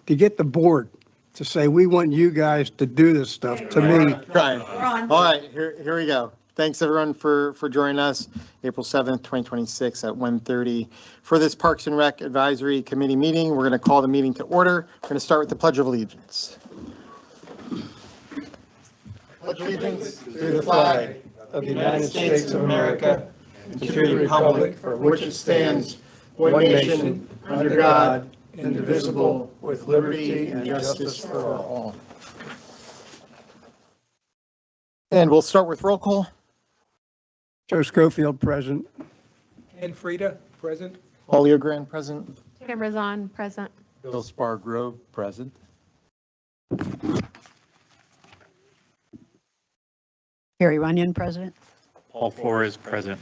to get the board to say, we want you guys to do this stuff, to me. Trying. All right, here we go. Thanks everyone for joining us April 7th, 2026 at 1:30 for this Parks and Rec Advisory Committee meeting. We're going to call the meeting to order. We're going to start with the Pledge of Allegiance. Pledge allegiance to the flag of the United States of America and to the republic for which it stands, one nation, under God, indivisible, with liberty and justice for all. And we'll start with roll call. Joe Schofield, present. Ken Frida, present. Paul Leogrand, present. Kim Razan, present. Bill Spargrove, present. Carrie Runyon, present. Paul Flores, present.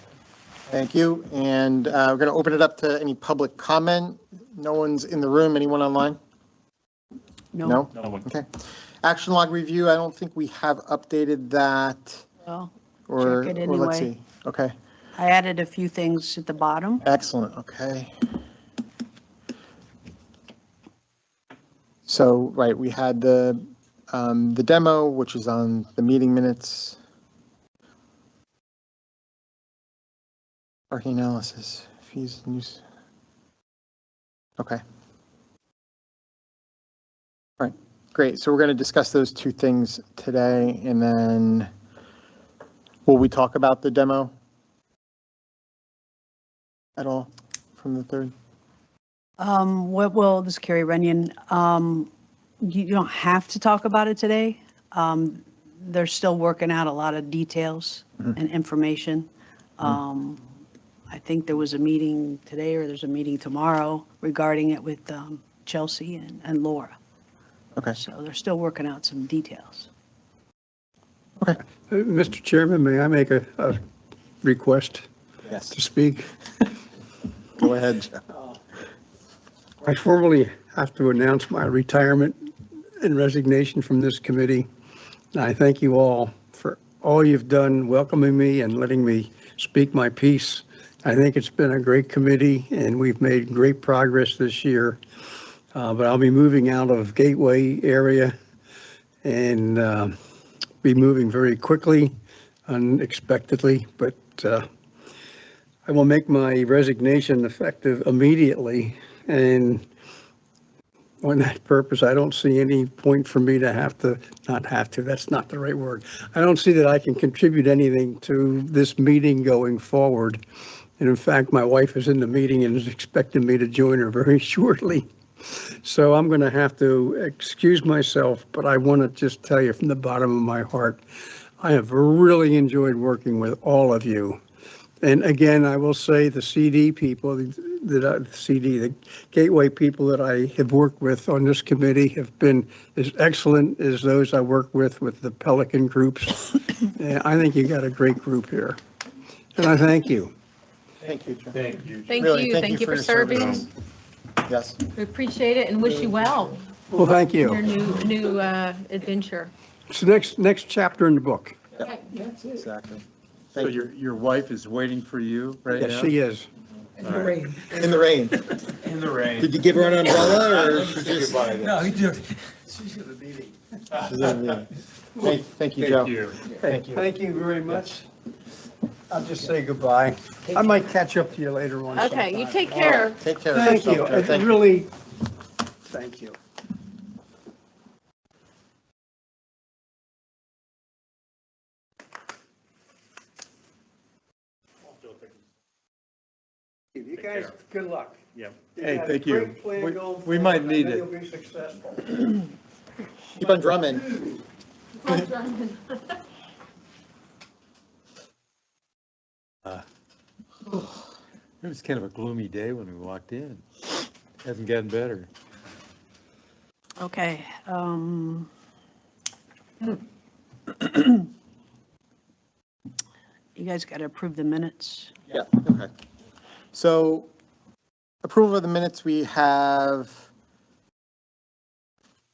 Thank you. And we're going to open it up to any public comment. No one's in the room. Anyone online? No. No? No one. Okay. Action log review, I don't think we have updated that. Well, Or, check it or let's anyway. see. Okay, I added a few things at the bottom. excellent. Okay. So, right, we had the demo, which is on the meeting minutes. Parking analysis, fees, news. Okay. All right, great. So we're going to discuss those two things today, and then will we talk about the demo at all from the 3rd? Well, this is Carrie Runyon. You don't have to talk about it today. They're still working out a lot of details and information. I think there was a meeting today or there's a meeting tomorrow regarding it with Chelsea and Laura. Okay. So they're still working out some details. Okay. Mr. Chairman, may I make a request Yes. to speak? Go ahead, Jeff. I formally have to announce my retirement and resignation from this committee. And I thank you all for all you've done welcoming me and letting me speak my piece. I think it's been a great committee and we've made great progress this year. But I'll be moving out of Gateway area and be moving very quickly, unexpectedly, but I will make my resignation effective immediately. And on that purpose, I don't see any point for me to that's not the right word. I don't see that I can contribute anything to this meeting going forward. And in fact, my wife is in the meeting and is expecting me to join her very shortly. So I'm going to have to excuse myself, but I want to just tell you from the bottom of my heart, I have really enjoyed working with all of you. And again, I will say the CD people, the Gateway people that I have worked with on this committee have been as excellent as those I work with the Pelican groups. And I think you got a great group here. And I thank you. Thank you, Jeff. Thank you. Thank Really, you. Thank you for your serving. service. Yes. We appreciate it and wish you well Well, thank in your you. new adventure. It's the next chapter in the book. Exactly. So Thank you. your wife is waiting for you right now? Yes, she is. In the rain. In the rain. In the rain. Did you give her an umbrella or she just? No, he did. She's in the meeting. Thank you, Joe. Thank you. Thank you. Thank you very much. I'll just say goodbye. I might catch up to you later on. Okay, you sometime. take care. Take care of Thank you. yourself, Joe. It's Thank you. really, thank you. You guys, good luck. Yep. You Hey, got a thank you. great plan going We might forward. I need know it. You'll be successful. Keep on drumming. It was kind of a gloomy day when we walked in. Hasn't gotten better. Okay. You guys got to approve the minutes. Yeah, okay. So approval of the minutes, we have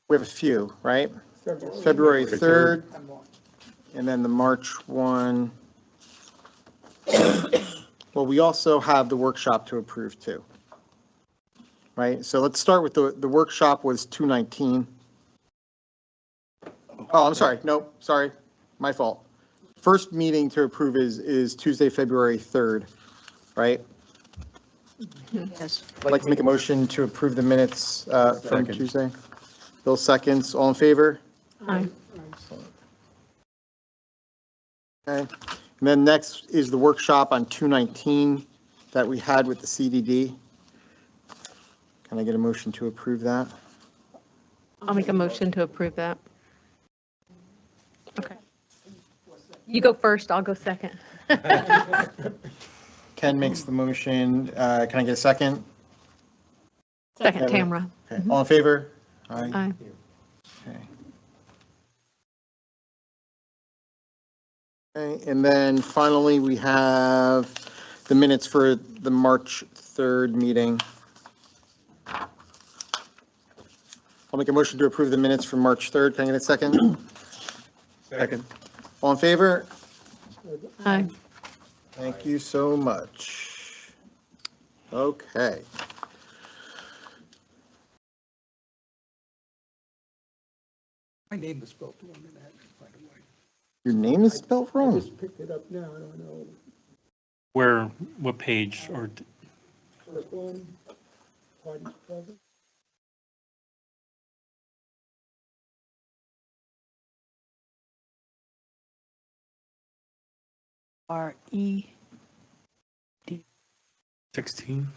a few, right? February 3rd, and then the March one. Well, we also have the workshop to approve too. right? So let's start with the workshop was 219. Oh, I'm sorry. No, sorry. My fault. First meeting to approve is Tuesday, February 3rd, right? Yes. I'd like to make a motion to approve the minutes from Second. Tuesday. Bill seconds. All in favor? Aye. Okay. And then next is the workshop on 219 that we had with the CDD. Can I get a motion to approve that? I'll make a motion to approve that. Okay. You go first, I'll go second. Ken makes the motion. Can I get a second? Second, Tamara. Okay. All in favor? Aye. Okay. Okay, and then finally, we have the minutes for the March 3rd meeting. I'll make a motion to approve the minutes for March 3rd. Can I get a second? Second. All in favor? Aye. Thank you so much. Okay. My name was spelled wrong in that, by the way. Your name is spelled I wrong. just picked it up now, I don't know. Where, what page, or, First one, party present. R-E. 16?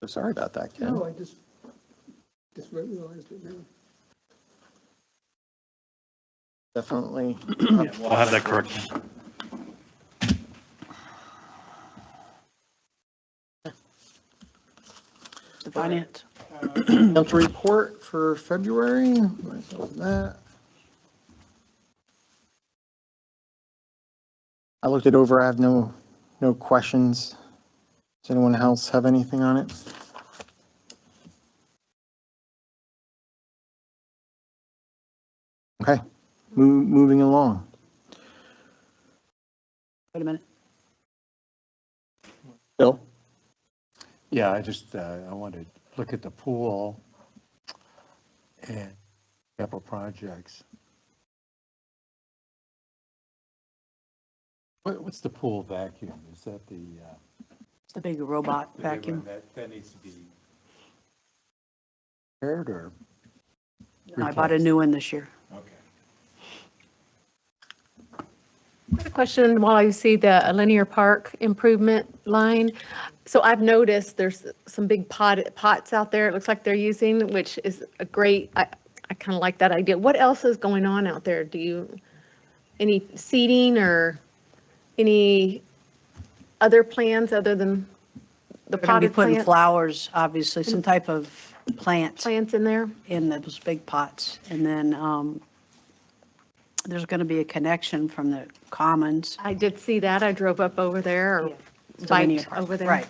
So sorry about that, Ken. No, I just realized it now. Definitely. We'll have that corrected. The finance. Financial report for February. That. I looked it over. I have no questions. Does anyone else have anything on it? Okay, moving along. Wait a minute. Bill? Yeah, I wanted to look at the pool and capital projects. What's the pool vacuum? Is that the? It's the big robot the big one vacuum. That needs to be repaired or? I bought a new one this year. Okay. A question while I see the linear park improvement line. So I've noticed there's some big pots out there, it looks like they're using, which is a great, I kind of like that idea. What else is going on out there? Any seating or any other plans other than the We're going to be potted putting plants? flowers, obviously, some type of plant Plants in there? in those big pots. And then there's going to be a connection from the commons. I did see that. I drove up over there or to Linear biked Park. over there. Right.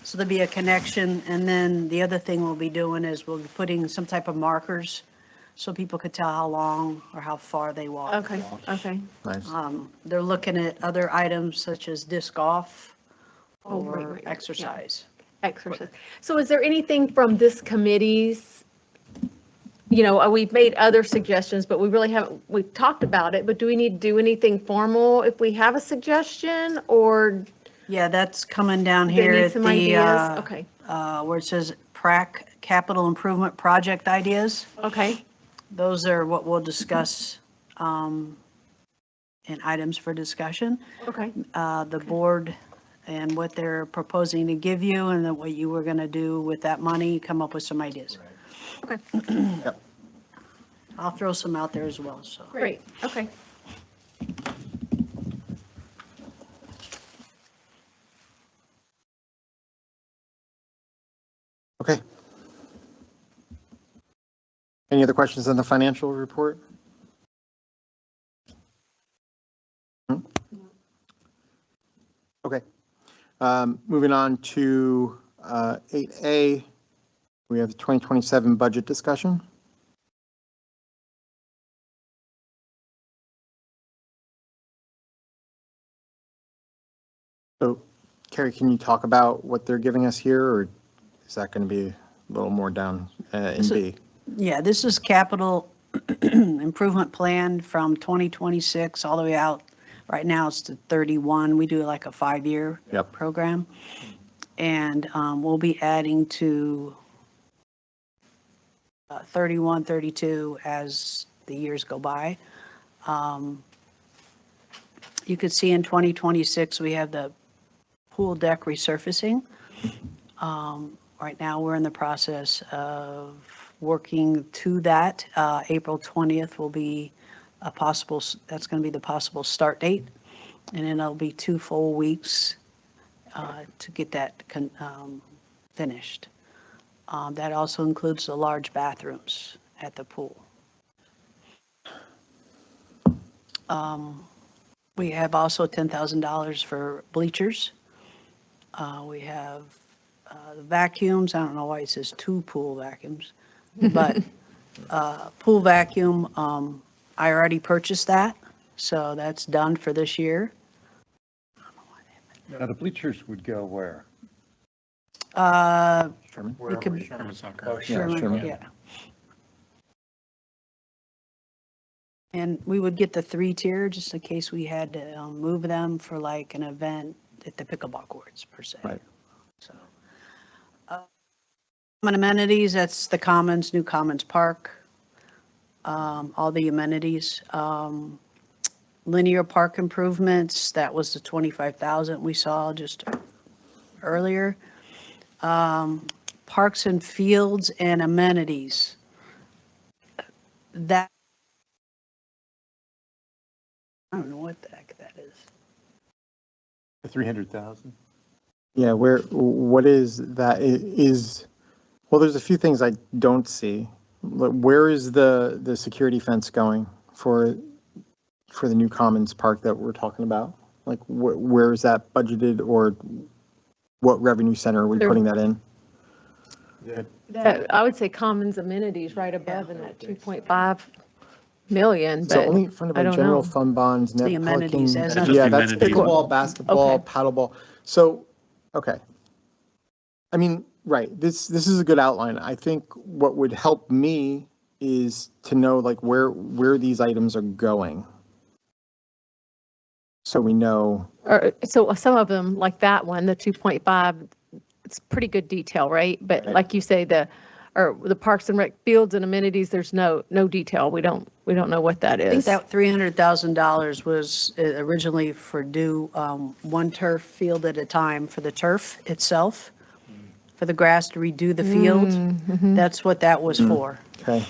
So there'll be a connection. And then the other thing we'll be doing is we'll be putting some type of markers so people could tell how long or how far they walk. Okay, okay. Nice. They're looking at other items such as disc golf Oh, right, or right, yeah. exercise. Exercise. So is there anything from this committee's, we've made other suggestions, but we really haven't, we've talked about it, but do we need to do anything formal if we have a suggestion or Yeah, that's coming down they here need at some the, ideas? Okay, where it says Prac Capital Improvement Project Ideas. okay, Those are what we'll discuss in items for discussion. okay, The board and what they're proposing to give you and then what you were going to do with that money, come up with some ideas. okay, Yep. I'll throw some out there as well, so. great, okay. Okay. Any other questions on the financial report? Hmm? Okay. Moving on to 8A, we have the 2027 budget discussion. So, Carrie, can you talk about what they're giving us here, or is that going to be a little more down in B? Yeah, this is capital improvement plan from 2026 all the way out. Right now it's to 31. We do like a 5-year Yep. program. And we'll be adding to 31, 32 as the years go by. You could see in 2026, we have the pool deck resurfacing. Right now, we're in the process of working to that. April 20th will be a possible, that's going to be the possible start date. And then it'll be 2 full weeks to get that finished. That also includes the large bathrooms at the pool. We have also $10,000 for bleachers. We have the vacuums. I don't know why it says 2 pool vacuums, but pool vacuum, I already purchased that, so that's done for this year. Now, the bleachers would go where? Sherman? We could, Sherman Soccer. Oh, Sherman, Sherman. yeah. And we would get the 3-tier just in case we had to move them for like an event at the pickleball courts per se. Right. So, common amenities, that's the Commons, new Commons Park, all the amenities. Linear park improvements, that was the 25,000 we saw just earlier. Parks and fields and amenities. That, I don't know what the heck that is. The 300,000? Yeah, what is that? Well, there's a few things I don't see. Where is the security fence going for the new Commons Park that we're talking about? Like, where is that budgeted, or what revenue center are we There- putting that in? I would say commons amenities right above in that 2.5 million, So but only funded I by don't general know. fund bonds, net The amenities, parking. has nothing- Yeah, that's Amenities. pickleball, basketball, Okay. paddleball. So, okay. I mean, right, this is a good outline. I think what would help me is to know like where these items are going. So we know, So some of them, like that one, the 2.5, it's pretty good detail, right? But Right. like you say, the Parks and Rec fields and amenities, there's no detail. We don't know what that I think is. that $300,000 was originally for one turf field at a time for the turf itself, for the grass to redo the field. That's what that was for. okay.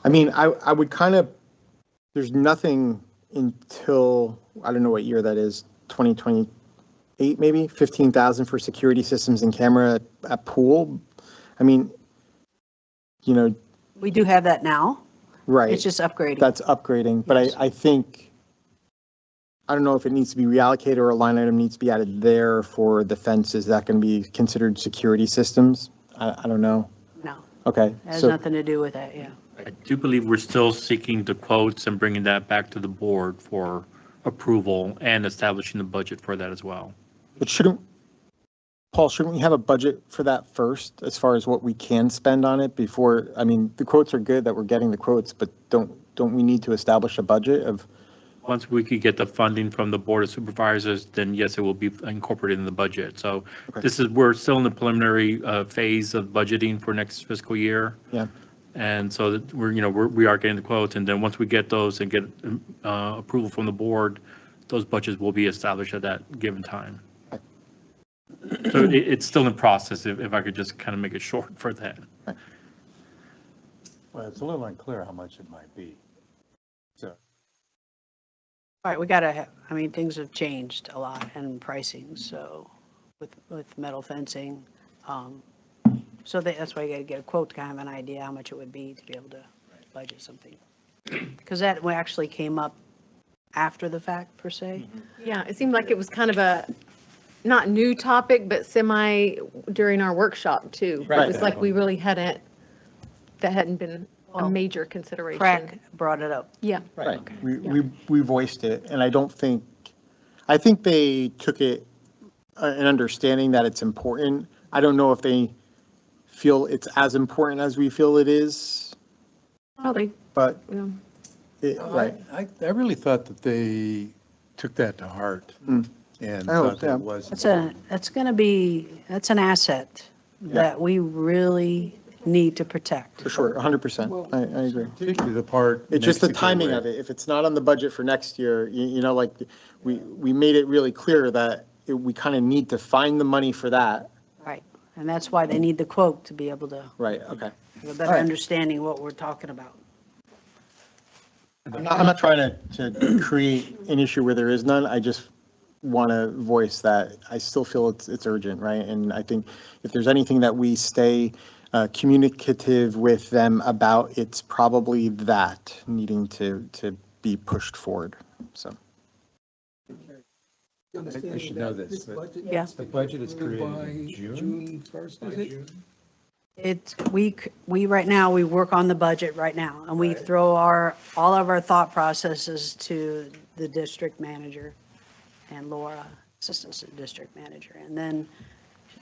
I mean, I would kind of, there's nothing until, I don't know what year that is, 2028 maybe, 15,000 for security systems and camera at pool. I mean, you know, We do have that now. right. It's just upgrading. That's upgrading, but Yes. I think, I don't know if it needs to be reallocated or a line item needs to be added there for the fence. Is that going to be considered security systems? I don't know. No, Okay, it has so, nothing to do with that, yeah. I do believe we're still seeking the quotes and bringing that back to the board for approval and establishing the budget for that as well. but Paul, shouldn't we have a budget for that first, as far as what we can spend on it before, I mean, the quotes are good that we're getting the quotes, but don't we need to establish a budget of, Once we could get the funding from the Board of Supervisors, then yes, it will be incorporated in the budget. So Okay. we're still in the preliminary phase of budgeting for next fiscal year. yeah, And so that we are getting the quotes, and then once we get those and get approval from the board, those budgets will be established at that given time. So it's still in process, if I could just kind of make it short for that. Well, it's a little unclear how much it might be. So, All right, we got to have, I mean, things have changed a lot in pricing, so with metal fencing. So that's why you got to get a quote to kind of an idea how much it would be to be able to budget something. Because that actually came up after the fact, per se. Yeah, it seemed like it was kind of a, not new topic, but semi during our workshop too. It was like we really that hadn't been a Well, major consideration. Prac brought it up. Yeah. right. We voiced it, and I don't think, I think they took it, an understanding that it's important. I don't know if they feel it's as important as we feel it is, Probably, but, yeah. right. I really thought that they took that to heart Mm. and I hope, thought that yeah. it was. That's an asset that we really need to protect. For sure, 100%. I agree. Particularly the part. It's just the next to timing where- of it. If it's not on the budget for next year, you know, like, we made it really clear that we kind of need to find the money for that. Right. And that's why they need the quote to be able to Right, okay. have a better All right. understanding what we're talking about. I'm not trying to create an issue where there is none. I just want to voice that I still feel it's urgent, right? And I think if there's anything that we stay communicative with them about, it's probably that needing to be pushed forward, so. I should know this, but budget Yeah. needs to the budget is be approved created in by June? June 1st, is it? We right now, we work on the budget right now, and we throw all of our thought processes to the district manager and Laura, assistant district manager. And then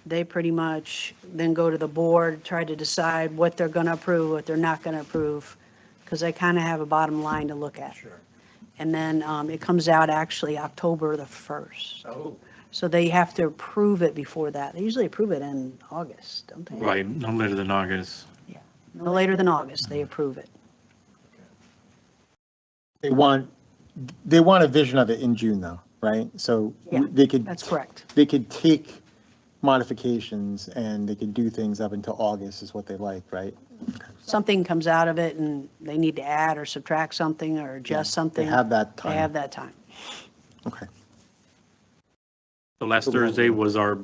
they pretty much then go to the board, try to decide what they're going to approve, what they're not going to approve, because they kind of have a bottom line to look at. Sure. And then it comes out actually October the 1st. Oh. So they have to approve it before that. They usually approve it in August, don't they? Right, no later than August. No later than August, they approve it. They want a vision of it in June though, right? So Yeah, they That's correct. could take modifications and they could do things up until August is what they like, right? Something comes out of it and they need to add or subtract something or adjust They something. have that They have time. that time. Okay. So last Thursday was our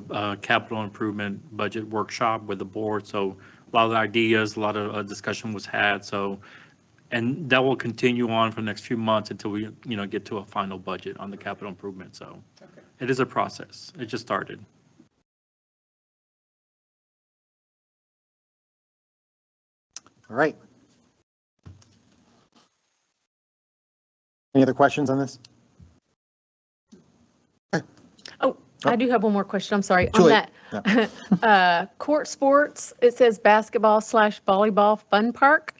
capital improvement budget workshop with the board, so a lot of ideas, a lot of discussion was had, so, and that will continue on for the next few months until we, get to a final budget on the capital improvement, so it is a process. It just started. All right. Any other questions on this? Oh, I do have one more question, I'm sorry. Too On late. that, court sports, it says basketball/volleyball fun park,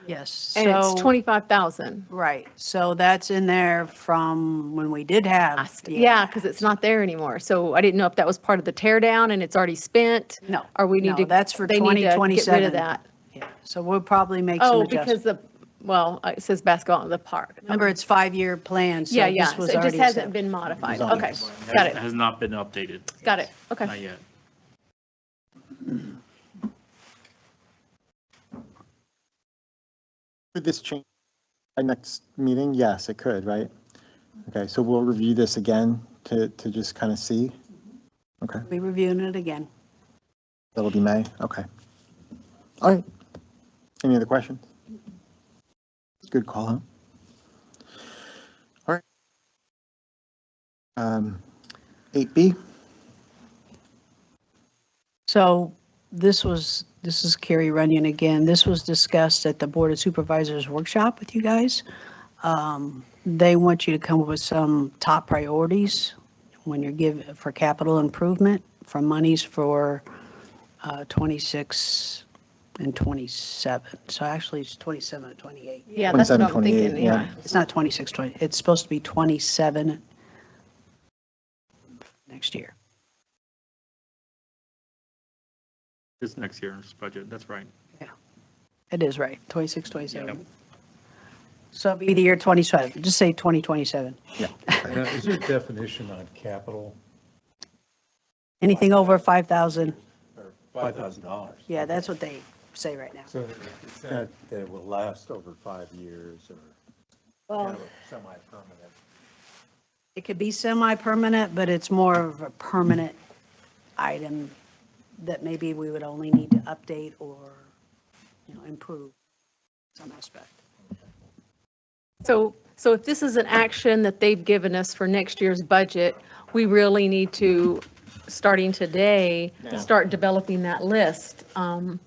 Yes. and it's So 25,000. Right. So that's in there from when we did have. Yeah, because it's not there anymore. So I didn't know if that was part of the tear down and it's already spent, No. or we need No, to. that's for they need to Get rid 2027. of that. Yeah. So we'll probably make some Oh, adjustments. because it says basketball in the park. Remember, it's 5-year plan, so Yeah, yeah, this so was it just already hasn't set. been modified. It's on Okay, there. got It it, has not been updated, got it, okay. not yet. Could this change by next meeting? Yes, it could, right? Okay, so we'll review this again to just kind of see. Okay, We reviewing it again. that'll be May, okay. All right. Any other questions? Good call, huh? All right. 8B, So this is Carrie Runyon again. This was discussed at the Board of Supervisors workshop with you guys. They want you to come up with some top priorities when you're for capital improvement from monies for 26 and 27. So actually it's 27 and 28. Yeah, that's what 27, I'm 28, thinking, yeah. yeah. It's not 26, 20, it's supposed to be 27 next year. This next year's budget, that's right. It is right, 26, 27. Yep. So it'd be the year 27, just say 2027. yeah. Now, is there a definition on capital Anything over 5,000, or $5,000? yeah, that's what they say right now. So it's not that it will last over 5 years or Well, kind of semi-permanent? it could be semi-permanent, but it's more of a permanent item that maybe we would only need to update or, improve some aspect. So if this is an action that they've given us for next year's budget, we really need to, starting today, Yeah. start developing that list. And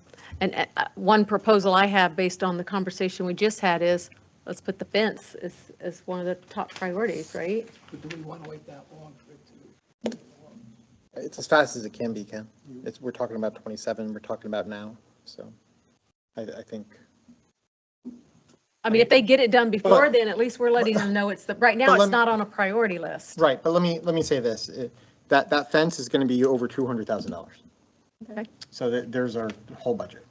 one proposal I have based on the conversation we just had is let's put the fence as one of the top priorities, right? But do we want to wait that long for it to? It's as fast as it can be, Ken. We're talking about 27, we're talking about now, so I think. I mean, if they get it done before, But- then at least we're letting them know right now But let it's me- not on a priority list. Right, but let me say this, that fence is going to be over $200,000. Okay. So there's our whole budget.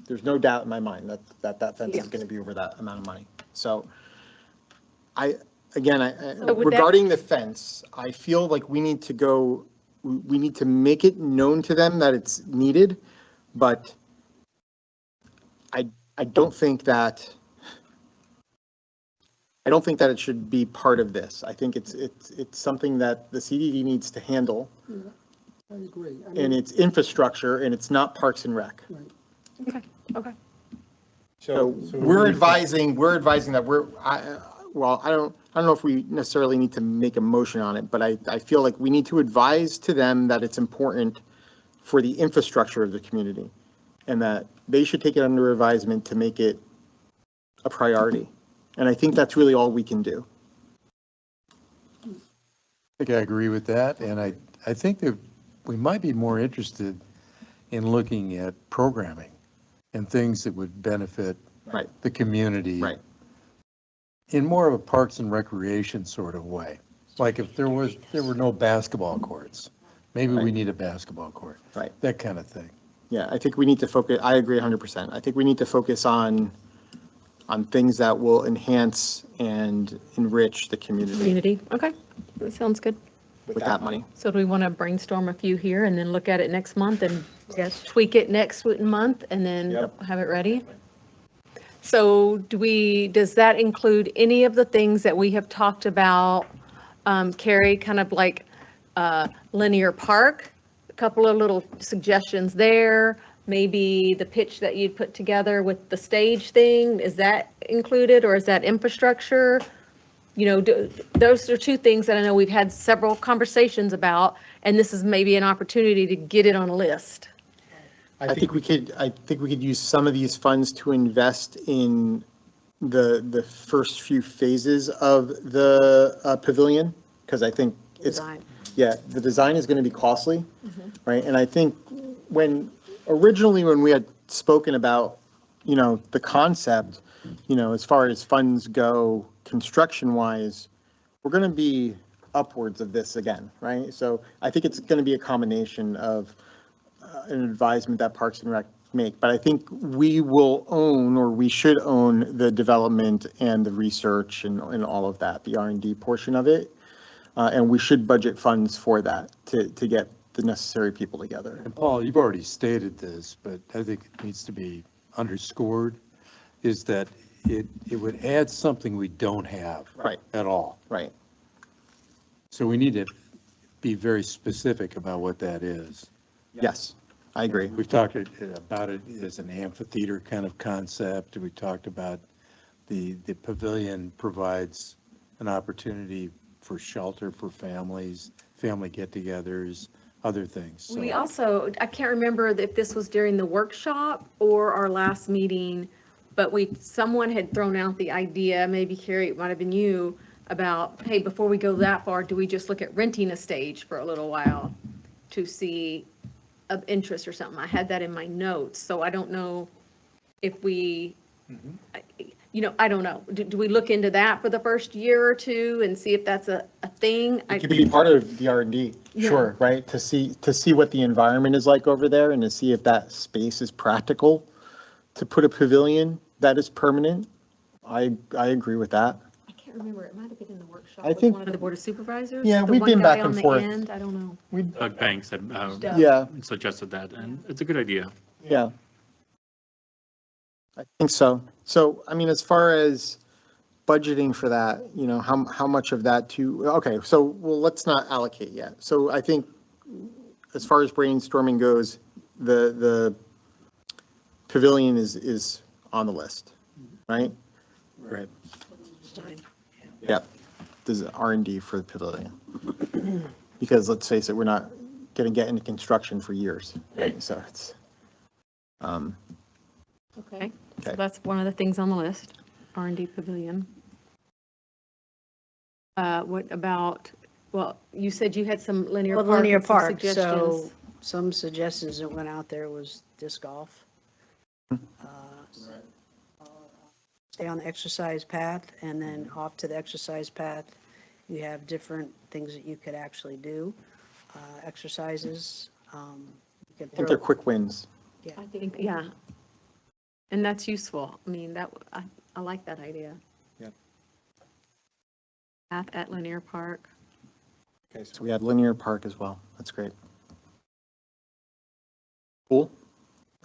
There's no doubt in my mind that fence Yeah. is going to be over that amount of money. So So would that- regarding the fence, I feel like we need to make it known to them that it's needed, but I don't think that it should be part of this. I think it's something that the CDD needs to handle, I agree. I and mean, it's infrastructure, and it's not Parks and Rec. Okay, okay. So we're advising that I don't know if we necessarily need to make a motion on it, but I feel like we need to advise to them that it's important for the infrastructure of the community, and that they should take it under advisement to make it a priority. And I think that's really all we can do. I think I agree with that, and I think that we might be more interested in looking at programming and things that would benefit Right. the community. Right. In more of a parks and recreation sort of way. Like if there were no basketball courts, maybe we Right. need a basketball court. Right. That kind of thing. Yeah, I think we need to focus, I agree 100%. I think we need to focus on things that will enhance and enrich the community Community, okay, that sounds good. with that money. So do we want to brainstorm a few here and then look at it next month and tweak it next month and then Yep. have it ready? So does that include any of the things that we have talked about, Carrie, kind of like linear park? A couple of little suggestions there, maybe the pitch that you'd put together with the stage thing, is that included or is that infrastructure? You know, those are two things that I know we've had several conversations about, and this is maybe an opportunity to get it on a list. I think we could use some of these funds to invest in the first few phases of the pavilion, because I think it's, Design. yeah, the design is going to be costly, right? And I think originally when we had spoken about, the concept, as far as funds go, construction-wise, we're going to be upwards of this again, right? So I think it's going to be a combination of an advisement that Parks and Rec make, but I think we will own, or we should own, the development and the research and all of that, the R&D portion of it. And we should budget funds for that to get the necessary people together. And Paul, you've already stated this, but I think it needs to be underscored, is that it would add something we don't have. Right. At all. Right. So we need to be very specific about what that is. Yes, I agree. We've talked about it as an amphitheater kind of concept. We talked about the pavilion provides an opportunity for shelter for families, family get-togethers, other things. So We also, I can't remember if this was during the workshop or our last meeting, but someone had thrown out the idea, maybe Carrie, it might have been you, about, hey, before we go that far, do we just look at renting a stage for a little while to see of interest or something? I had that in my notes, so I don't know if we, I don't know. Do we look into that for the first year or two and see if that's a thing? It could be part of the R&D, Yeah. sure, right? To see what the environment is like over there, and to see if that space is practical to put a pavilion that is permanent. I agree with that. I can't remember, it might have been in the workshop I with think- one of the Board of Supervisors. Yeah, the we've one been guy back on and the forth. end, I don't know. Doug Banks had Yeah, suggested that, and it's a good idea. yeah. I think so. So, I mean, as far as budgeting for that, how much of that okay, so, well, let's not allocate yet. So I think as far as brainstorming goes, the pavilion is on the list, right? Right. Yep. There's R&D for the pavilion. Because let's face it, we're not going to get into construction for years, right? So it's, Okay, so Okay. that's one of the things on the list. R&D Pavilion. What about, well, you said you had some linear Well, park. linear and some park, so suggestions. some suggestions that went out there was disc golf. Stay on the exercise path, and then off to the exercise path, you have different things that you could actually do, exercises. You could I think they're throw, quick wins. I think, yeah. And that's useful. I mean, I like that idea. Yep. Path at linear park. Okay, so we have linear park as well. That's great. Pool?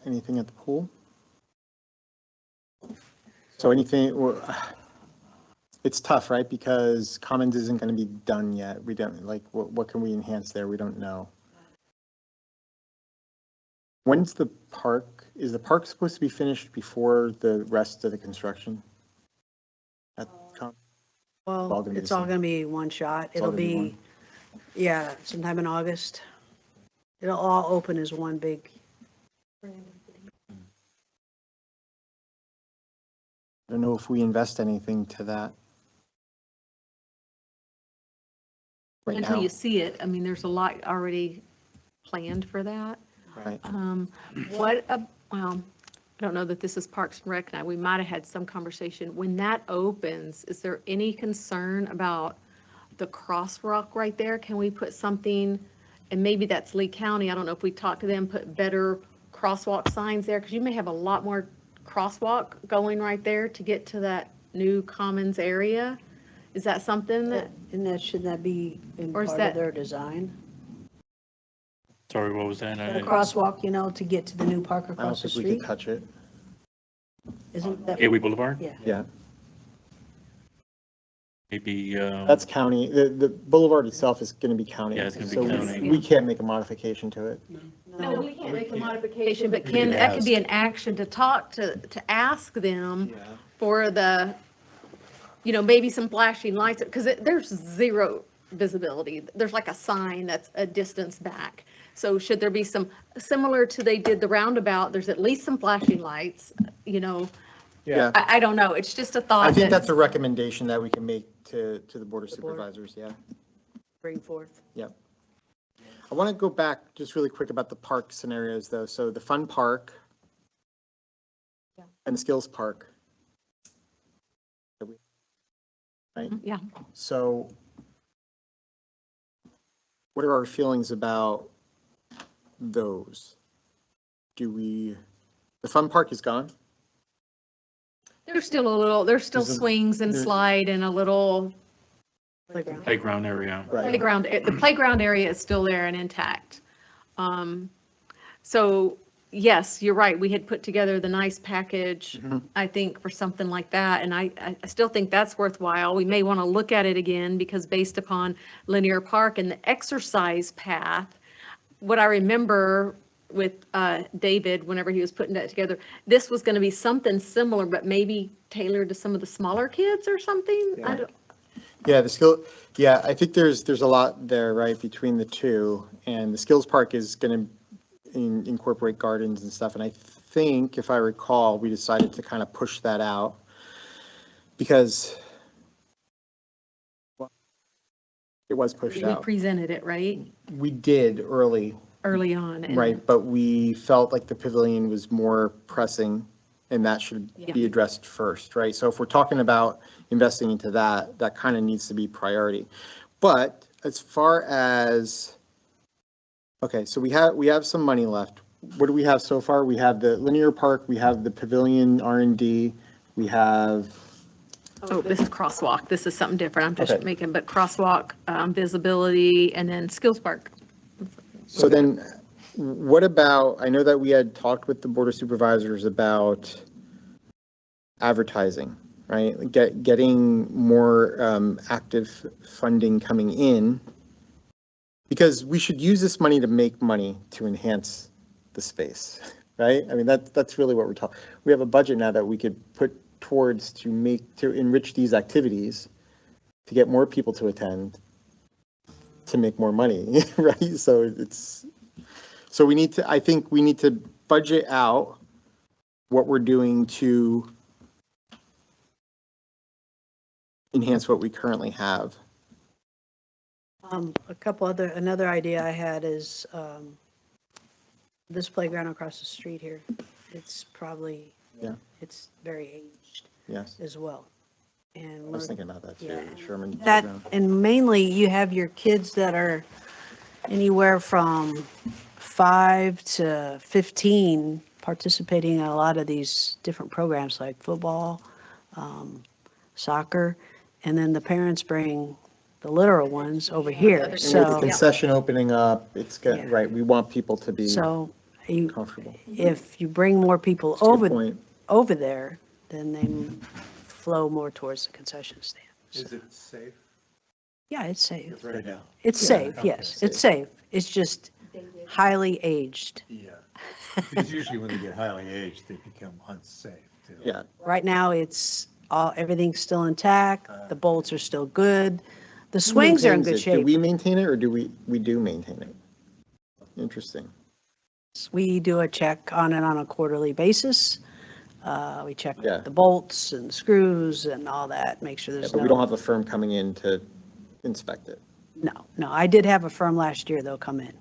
Anything at the pool? So anything, it's tough, right? Because Commons isn't going to be done yet. We don't, like, what can we enhance there? We don't know. When's the park, is the park supposed to be finished before the rest of the construction? At Commons? all well, gonna be it's the all same. going to be one shot. It's all It'll gonna be be, yeah, sometime in August. It'll all open as one big, I don't know if we invest anything to that. Right Until now, you see it, I mean, there's a lot already planned for that. right? Well, I don't know that this is Parks and Rec now. We might have had some conversation. When that opens, is there any concern about the crosswalk right there? Can we put something, and maybe that's Lee County, I don't know if we talked to them, put better crosswalk signs there? Because you may have a lot more crosswalk going right there to get to that new commons area. Is that something that, and that, should that be in Or is part that- of their design? Sorry, what was that? A crosswalk, to get to the new park I don't across the think we could street? touch it. Isn't that? Gateway Boulevard? Yeah. Yeah, Maybe, that's county. The boulevard itself is going to be county. Yeah, it's gonna be so county. We can't make a modification to it. no, we can't make a modification, but that could be an action to talk to ask them for the, maybe some flashing lights, because there's zero visibility. There's like a sign that's a distance back. So should there be some, similar to they did the roundabout, there's at least some flashing lights, Yeah. I don't know. It's just a thought. I think that- that's a recommendation that we can make to the Board of The board. Supervisors, yeah. Bring forth. Yep. I want to go back just really quick about the park scenarios, though. So the fun park and the skills park. Right? Yeah. So what are our feelings about those? The fun park is gone? There's still There's a- swings and there- slide and a little Playground. playground area. Right. playground. The playground area is still there and intact. So yes, you're right. We had put together the nice package, I think, for something like that. And I still think that's worthwhile. We may want to look at it again because based upon linear park and the exercise path, what I remember with David, whenever he was putting that together, this was going to be something similar, but maybe tailored to some of the smaller kids or something. I don't, Yeah, I think there's a lot there, right, between the two. And the skills park is going to incorporate gardens and stuff. And I think, if I recall, we decided to kind of push that out because it was pushed we out. presented it, right, We did early, early on. And right, but we felt like the pavilion was more pressing and that should be addressed first, right? So if we're talking about investing into that, that kind of needs to be priority. But as far as, okay, so we have some money left. What do we have so far? We have the linear park, we have the pavilion R&D, we have, Oh, this is crosswalk. This is something different. I'm just Okay. making, but crosswalk, visibility, and then skills park. so then what about, I know that we had talked with the Board of Supervisors about advertising, right? Getting more active funding coming in, because we should use this money to make money to enhance the space, right? I mean, that's really what we're talking. We have a budget now that we could put towards to enrich these activities, to get more people to attend, to make more money, right? So we need to, I think we need to budget out what we're doing to enhance what we currently have? Another idea I had is this playground across the street here. It's probably, Yeah. it's very aged Yes, as well. And I was thinking about that too, Yeah. Sherman. that, playground. and mainly you have your kids that are anywhere from 5 to 15 participating in a lot of these different programs like football, soccer, and then the parents bring the literal ones over here. other And with the So, concession opening up, it's good, Yeah. right, we want people to be so you, comfortable. if you bring more people That's a good over, point. over there, then they flow more towards the concession stand. Is it safe? Yeah, it's safe. Right now. It's Yeah, safe, okay, yes, it's safe. It's just highly aged. Yeah. Because usually when they get highly aged, they become unsafe too. Yeah, Right now, everything's still intact, the bolts are still good, the swings are in good Do shape. we maintain it or do we do maintain it? Interesting. We do a check on it on a quarterly basis. We check Yeah. the bolts and screws and all that, make sure Yeah, there's but we don't no, have a firm coming in to inspect it. no. I did have a firm last year, though, come in.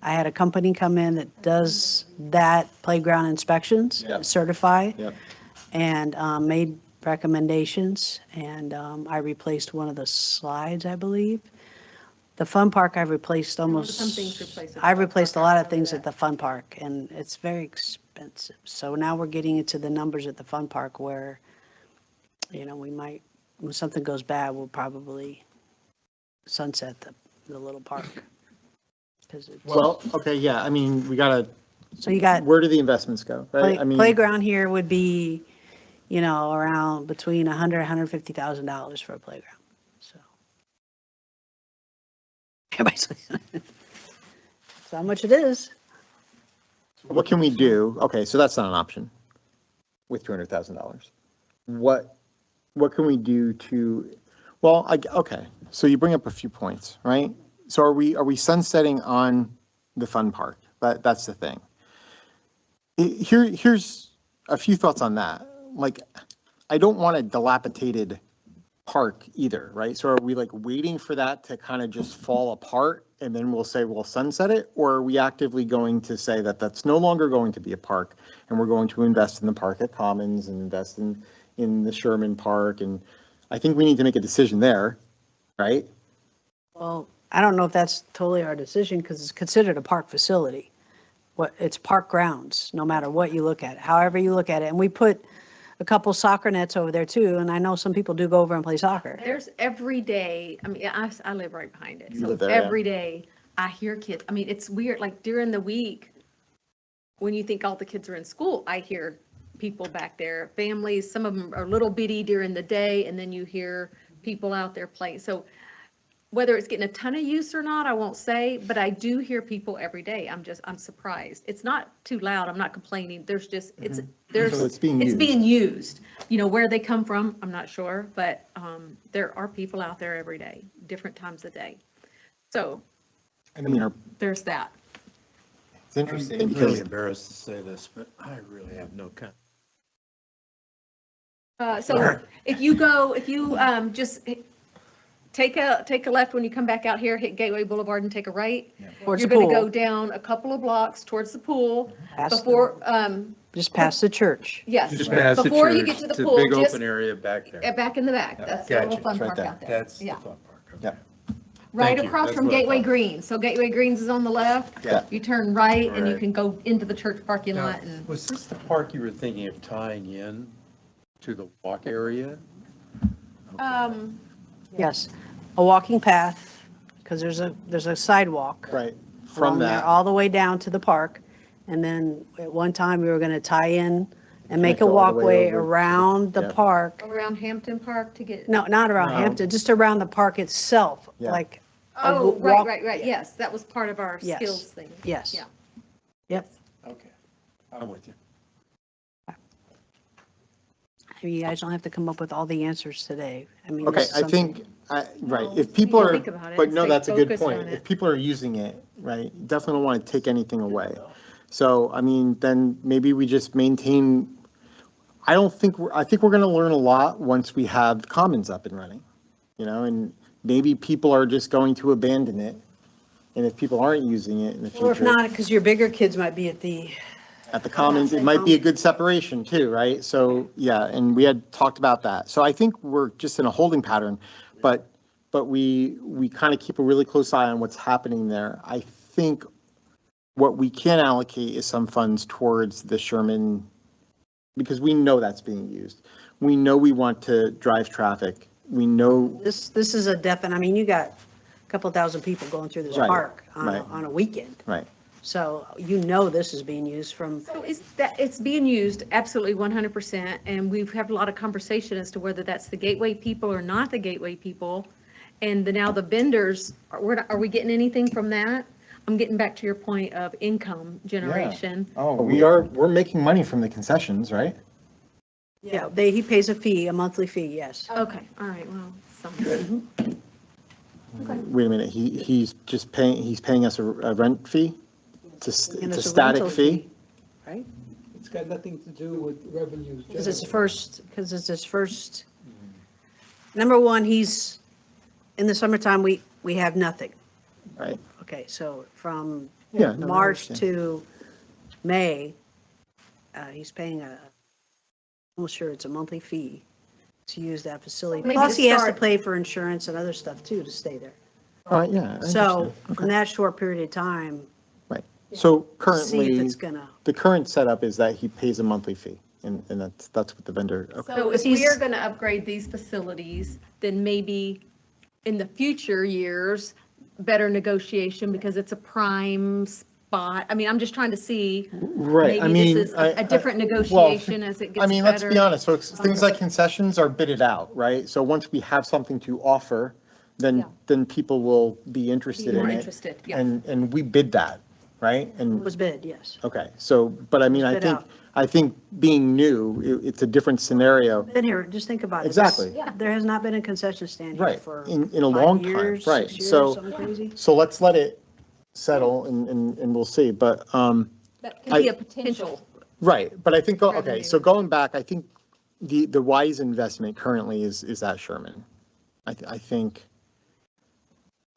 I had a company come in that does that playground inspections, Yep. certified, Yep. and made recommendations, and I replaced one of the slides, I believe. The fun park, I've replaced almost, some things replaced at the I've fun replaced a park, I lot of remember things that. at the fun park, and it's very expensive. So now we're getting into the numbers at the fun park where, we might, when something goes bad, we'll probably sunset the little park. 'Cause it's, Well, okay, yeah, I mean, we gotta, so you got where do the investments go, right? I mean, playground here would be, around between $150,000 for a playground, so. Everybody's like, that's how much it is. what can we do? Okay, so that's not an option with $200,000. What can we do to, well, okay, so you bring up a few points, right? So are we sunsetting on the fun park? That's the thing. Here's a few thoughts on that. Like, I don't want a dilapidated park either, right? So are we like waiting for that to kind of just fall apart and then we'll say we'll sunset it? Or are we actively going to say that that's no longer going to be a park and we're going to invest in the park at Commons and invest in the Sherman Park? And I think we need to make a decision there, right? Well, I don't know if that's totally our decision because it's considered a park facility. It's park grounds, no matter what you look at, however you look at it. And we put a couple soccer nets over there too, and I know some people do go over and play soccer. There's every day, I mean, I live right behind it. You So live there, yeah. every day I hear kids. I mean, it's weird, like during the week, when you think all the kids are in school, I hear people back there, families, some of them are little bitty during the day, and then you hear people out there playing. So whether it's getting a ton of use or not, I won't say, but I do hear people every day. I'm surprised. It's not too loud. I'm not complaining. There's just, there's, So it's being it's used. being used. Where they come from, I'm not sure, but there are people out there every day, different times of day. So I mean, there's that. it's interesting I'm really because, embarrassed to say this, but I really have no kind. So if you just take a left when you come back out here, hit Gateway Boulevard and take a right. Towards You're the going to go pool, down a couple of blocks towards the pool past, before, just past the church. yes. Just past the Before you church, get to the it's a pool, big just open area back there. back in the back. That's the little Gotcha. fun It's right park there. out there. That's the Yeah. fun park. Okay. yeah, Right Thank you. across That's from what I Gateway thought. Greens. So Gateway Greens is on the left. Yeah. You turn right and you Right. can go into the church parking Now, lot and. was this the park you were thinking of tying in to the walk area? Yes, a walking path, because there's a sidewalk right, from along there, that. all the way down to the park. And then at one time, we were going to tie in and make Connect a all the way walkway over. around the Yeah. park. Around Hampton Park to get. No, not around No. Hampton, just around the park itself, Yeah. like, Oh, walk- right. Yes, that was part of our Yes. skills thing. yes. Yeah. Yep. Okay, I'm with you. I mean, you guys don't have to come up with all the answers today. I mean, Okay, this is I something- think, right, No, if people you are, think about it but and no, stay that's a good focused point. on If it. people are using it, right, definitely don't want to take anything away. So, I mean, then maybe we just maintain, I think we're going to learn a lot once we have Commons up and running, and maybe people are just going to abandon it. And if people aren't using it in the Or if future, not, because your bigger kids might be at the commons, it might be a good separation too, right? So, yeah, and we had talked about that. So I think we're just in a holding pattern, but we kind of keep a really close eye on what's happening there. I think what we can allocate is some funds towards the Sherman, because we know that's being used. We know we want to drive traffic. We know, This is a definite, I mean, you got a couple thousand people going through this Right, park right. on a weekend. right, So this is being used from, So it's being used absolutely 100%, and we've had a lot of conversation as to whether that's the gateway people or not the gateway people. And now the vendors, are we getting anything from that? I'm getting back to your point of income generation. we're making money from the concessions, right? yeah, he pays a monthly fee, yes. Okay, all right, well, something. Wait a minute, he's paying us a rent fee? It's And a it's a static rental fee? Right? It's got nothing to do with revenues. Because it's his first, number one, he's, in the summertime, we have nothing. Right, Okay, so from Yeah, no, I March understand. to May, he's paying I'm sure it's a monthly fee to use that facility. Maybe Plus, to he has to start- pay for insurance and other stuff too to stay there. all right, yeah. I So understand. in that short period of time, Right, so see if currently, it's gonna, the current setup is that he pays a monthly fee, and that's what the vendor, okay. So if we are going to upgrade these facilities, then maybe in the future years, better negotiation because it's a prime spot. I mean, I'm just trying to see, Right, I maybe mean. this is a different well, negotiation as it gets I mean, let's be better. honest, folks, things like concessions are bidded out, right? So once we have something to offer, Yeah. then people will be Be interested in more it. interested, yeah. And we bid that, right? And, was bid, yes. okay, so, but I mean, Was I bid think, out. being new, it's a different scenario. Been here, just think about it. Exactly. Yeah. There has not been a concession stand here Right, for in a 5 long time, years, right. 6 years, So- something crazy. So let's let it settle and we'll see, but, That could be a potential. right, but I think, okay, Revenue. so going back, I think the wise investment currently is at Sherman. I think,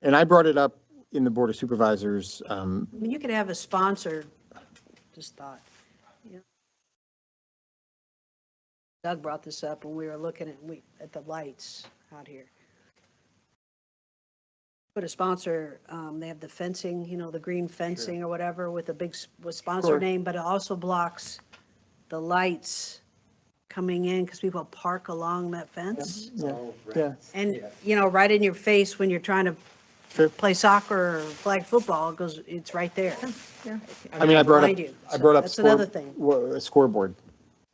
and I brought it up in the Board of Supervisors, I mean, you could have a sponsor, just thought. Yeah. Doug brought this up when we were looking at the lights out here. Put a sponsor, they have the fencing, the green fencing or whatever with a with sponsor Sure. name, but it also blocks the lights coming in because people park along that fence. yeah, And, right in your face when you're trying to Sure. play soccer or flag football, it's right there. I mean, I brought Behind you. I brought up. That's another thing. A scoreboard.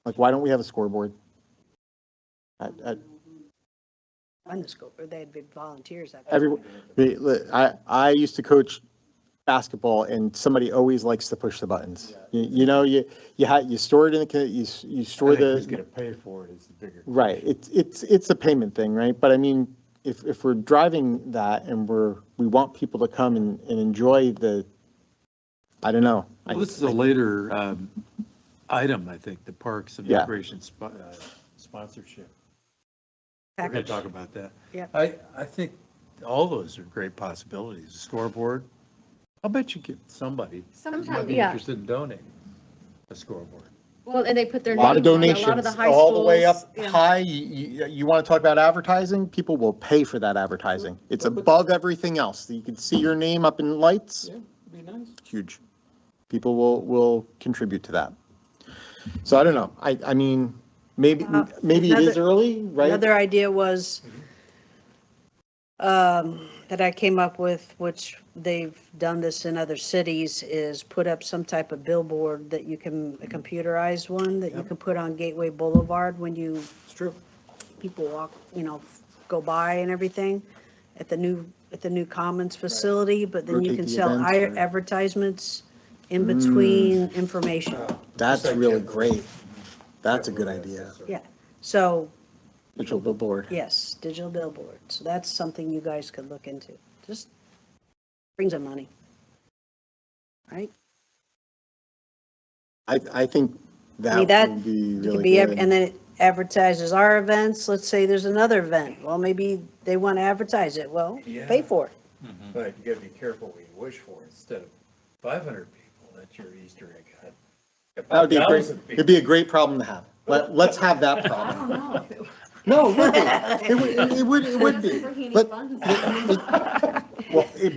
Like, why don't we have a scoreboard? At Run the school, or they'd be volunteers. I used to coach basketball, and somebody always likes to push the buttons. You store it in the, you store Who's going to the, pay for it is the bigger. right, it's a payment thing, right? But I mean, if we're driving that and we want people to come and enjoy I don't know. Well, this is a later item, I think, the Parks and Yeah. Recreation sponsorship. We're going to talk about that. Yeah. I think all those are great possibilities. A scoreboard, I'll bet you get somebody who might Sometimes, be yeah. interested in donating a scoreboard. Well, and they put their A name lot of on it. A lot donations, of the high all the way schools, up yeah. high. You want to talk about advertising? People will pay for that advertising. It's above everything else. You can see your name up in lights. Yeah, be nice. Huge. People will contribute to that. So I don't know. I mean, maybe it is early, right? Another idea was, that I came up with, which they've done this in other cities, is put up some type of billboard that you can, a computerized one that you can put on Gateway Boulevard when It's true. people walk, go by and everything at the new Commons facility, but then you Rotate can the sell events or- advertisements in between information. That's really great. That's a good idea. Yeah, so, Digital billboard. yes, digital billboard. So that's something you guys could look into. Just bring some money. Right? I think I mean, that would be It could really be, good. and then advertises our events. Let's say there's another event. Well, maybe they want to advertise it. Well, pay for it. But you gotta be careful what you wish for. Instead of 500 people, that's your Easter egg hunt. That would be a great, 1,000 people. it'd be a great problem to have. Let's have that problem. No, it would be. It would be. But,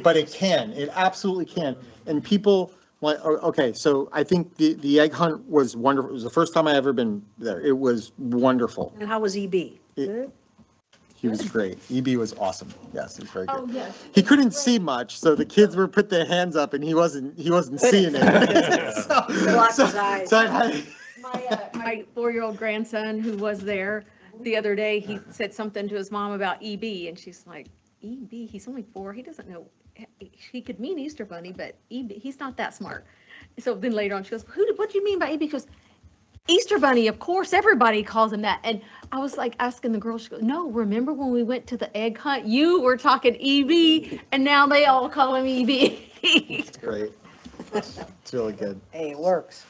but it can. It absolutely can. And people, okay, so I think the egg hunt was wonderful. It was the first time I ever been there. It was wonderful. And how was EB? Good? He was great. EB was awesome. Yes, he was very good. Oh, yes. He couldn't see much, so the kids were put their hands up and he wasn't seeing it. Blocked his eyes. So I had, My 4-year-old grandson who was there the other day, he said something to his mom about EB, and she's like, EB, he's only 4, he doesn't know, he could mean Easter Bunny, but EB, he's not that smart. So then later on, she goes, what do you mean by EB? She goes, Easter Bunny, of course, everybody calls him that. And I was like asking the girl, she goes, no, remember when we went to the egg hunt, you were talking EB, and now they all call him EB. it's great. It's really good. Hey, it works.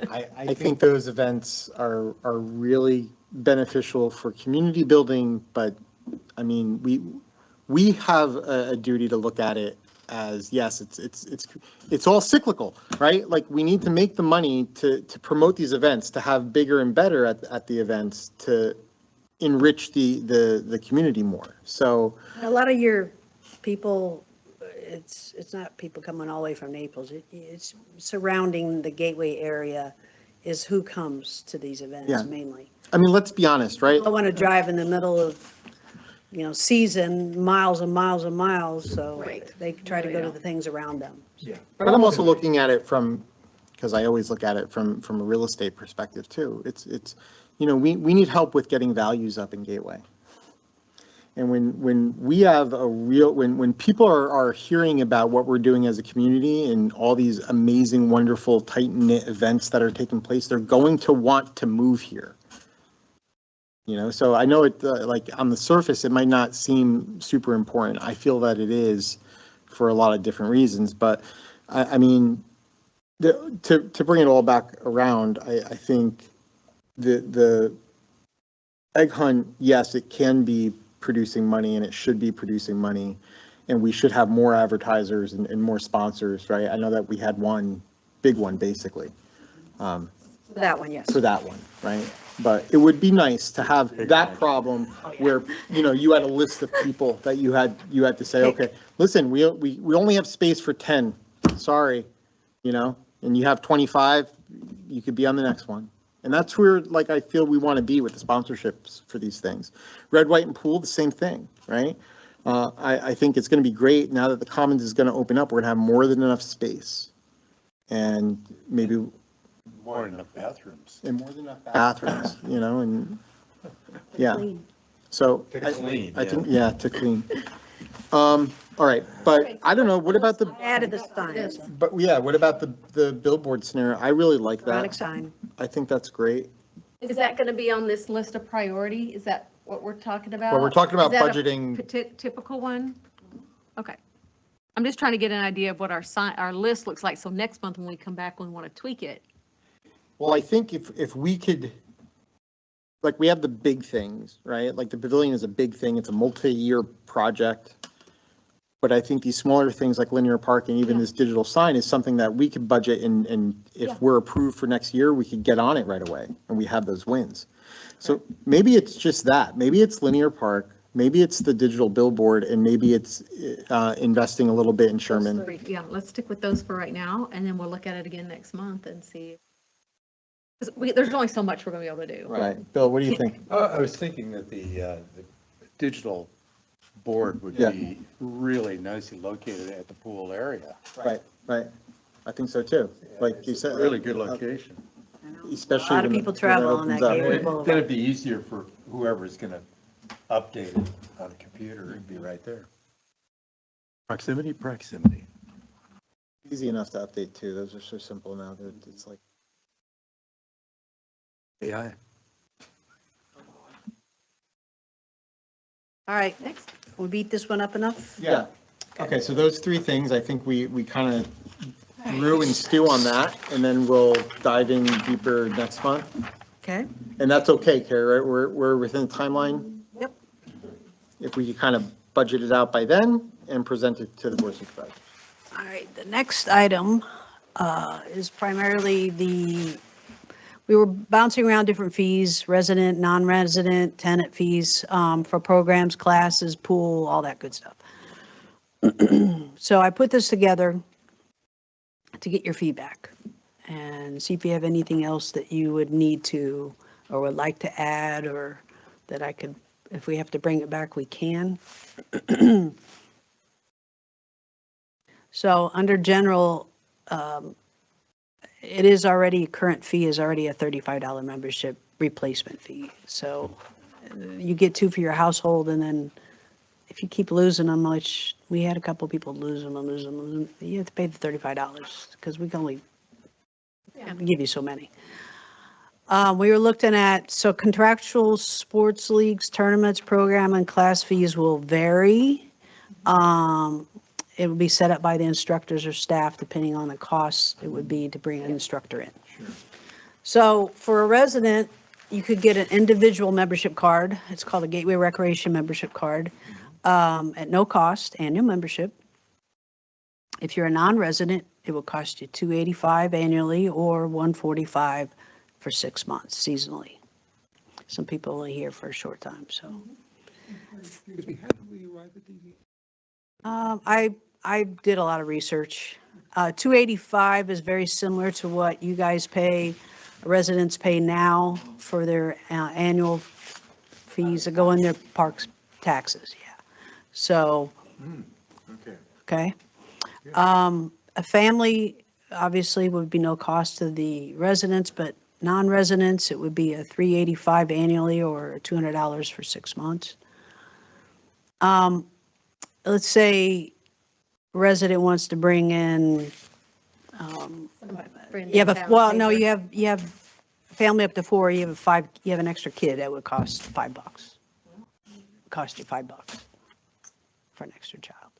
I think those events are really beneficial for community building, but I mean, we have a duty to look at it as, yes, it's all cyclical, right? Like, we need to make the money to promote these events, to have bigger and better at the events, to enrich the community more. So A lot of your people, it's not people coming all the way from Naples. It's surrounding the Gateway area is who comes to these events Yeah. mainly. I mean, let's be honest, right? I want to drive in the middle of, season, miles and miles and miles, so Right. they try to go to the things around them. Yeah. But I'm also looking at it because I always look at it from a real estate perspective too. It's we need help with getting values up in Gateway. And when we have when people are hearing about what we're doing as a community and all these amazing, wonderful, tight-knit events that are taking place, they're going to want to move here. So I know it, like on the surface, it might not seem super important. I feel that it is for a lot of different reasons, but I mean, to bring it all back around, I think the egg hunt, yes, it can be producing money and it should be producing money, and we should have more advertisers and more sponsors, right? I know that we had one big one basically. That one, yes. For that one, right? But it would be nice to have that problem where, you had a list of people that you had to say, okay, listen, we only have space for 10, sorry, and you have 25, you could be on the next one. And that's where, like, I feel we want to be with the sponsorships for these things. Red, White, and Pool, the same thing, right? I think it's going to be great now that the Commons is going to open up. We're going to have more than enough space. And maybe More than enough bathrooms. and more than enough bathrooms, and, yeah. So To clean, I think, yeah, to clean. All right, but I don't know, what about I added the signs, what about the billboard scenario? I really like electronic that. sign. I think that's great. Is that going to be on this list of priority? Is that what we're talking about? Well, we're talking about Is that a budgeting. Typical one? Okay. I'm just trying to get an idea of what our list looks like, so next month when we come back, we want to tweak it. Well, I think if we could, like, we have the big things, right? Like the pavilion is a big thing. It's a multi-year project. But I think these smaller things like linear park and even this digital sign is something that we could budget, and if we're approved for next year, we could get on it right away and we have those wins. So maybe it's just that. Maybe it's linear park. Maybe it's the digital billboard, and maybe it's investing a little bit in Sherman. Yeah, let's stick with those for right now, and then we'll look at it again next month and see. 'Cause there's only so much we're going to be able to do. Right. Bill, what do you think? I was thinking that the digital board would Yeah. be really nicely located at the pool area. Right. I think so too. Like you said. Really good location. Especially. A lot of when people when travel on opens that up. gateway. And then it'd be easier for whoever's going to update it on a computer. It'd be right there. Proximity. Easy enough to update too. Those are so simple now that it's like. AI. All right, next, we beat this one up enough? Yeah. Okay, so those three things, I think we kind of brew and stew on that, and then we'll dive in deeper next month. Okay. And that's okay, Carrie, right? We're within the timeline? Yep. If we kind of budget it out by then and present it to the board of supervisors. All right, the next item is primarily we were bouncing around different fees, resident, non-resident, tenant fees for programs, classes, pool, all that good stuff. So I put this together to get your feedback and see if you have anything else that you would need to or would like to add, or that I could, if we have to bring it back, we can. So under general, it is already, current fee is already a $35 membership replacement fee. So you get 2 for your household, and then if you keep losing them, which we had a couple people lose them, you have to pay the $35 because we can only give you so many. We were looking at, so contractual sports leagues, tournaments, program, and class fees will vary. It would be set up by the instructors or staff, depending on the costs it would be to bring an instructor in. So for a resident, you could get an individual membership card. It's called a Gateway Recreation membership card at no cost, annual membership. If you're a non-resident, it will cost you $285 annually or $145 for 6 months seasonally. Some people only here for a short time, so. Excuse me, how did we arrive at these? I did a lot of research. $285 is very similar to what you guys pay, residents pay now for their annual fees that go in their parks taxes, yeah. So, okay. A family obviously would be no cost to the residents, but non-residents, it would be a $385 annually or $200 for 6 months. Let's say resident wants to bring in, you have family up to 4, you have 5, you have an extra kid, that would cost $5. Cost you $5 for an extra child.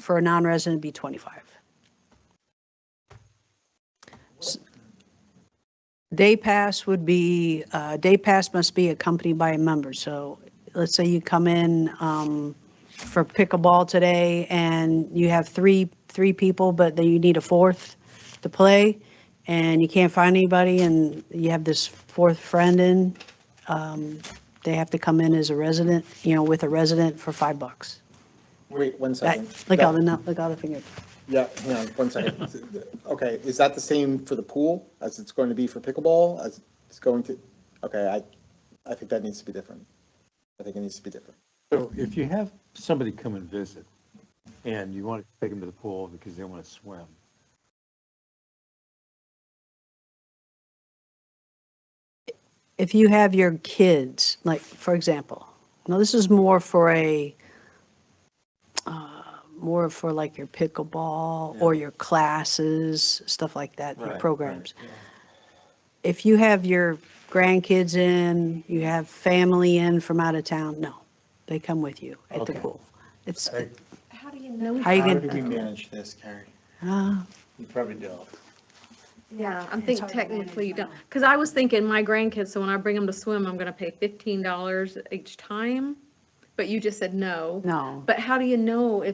For a non-resident, it'd be 25. Day pass would be, day pass must be accompanied by a member. So let's say you come in for pickleball today and you have three people, but then you need a 4th to play and you can't find anybody and you have this 4th friend in, they have to come in as a resident, with a resident for $5. Wait, 1 second. Look all the fingers. Yeah, hang on, 1 second. Okay, is that the same for the pool as it's going to be for pickleball, as it's going to? Okay, I think that needs to be different. I think it needs to be different. So if you have somebody come and visit and you want to take them to the pool because they want to swim, If you have your kids, like, for example, now this is more for like your pickleball or your classes, stuff like that, your programs. If you have your grandkids in, you have family in from out of town, no, they come with you at the pool. It's, How do you know? how you How get, do we manage this, Carrie? You probably don't. Yeah, I'm thinking technically you don't, because I was thinking my grandkids, so when I bring them to swim, I'm going to pay $15 each time, but you just said no. no. But how do you know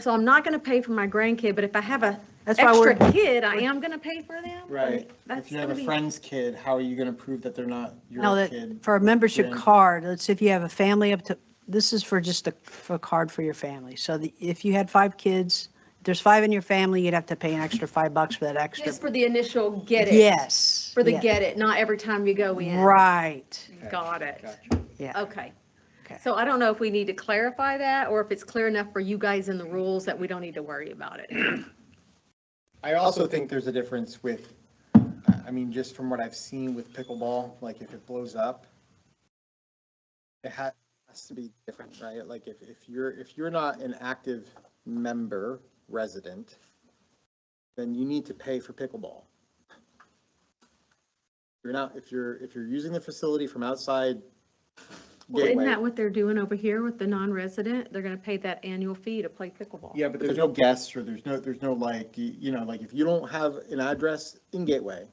so I'm not going to pay for my grandkid, but if I have a That's why extra kid, I am going to pay for them? Right. That's If you have a gonna be- friend's kid, how are you going to prove that they're not No, your that, kid? for a membership grand- card, let's say if you have a family up to, this is for just for a card for your family. So if you had 5 kids, if there's 5 in your family, you'd have to pay an extra $5 for that extra. Just for the initial get it. Yes. For the yeah. get it, not every time you go in. Right, Got it. yeah. Okay. Okay. So I don't know if we need to clarify that or if it's clear enough for you guys in the rules that we don't need to worry about it. I also think there's a difference with, I mean, just from what I've seen with pickleball, like if it blows up, it has to be different, right? Like if you're not an active member, resident, then you need to pay for pickleball. If you're using the facility from outside Well, isn't Gateway. that what they're doing over here with the non-resident? They're going to pay that annual fee to play pickleball. Yeah, but there's no guests or there's no like, like if you don't have an address in Gateway,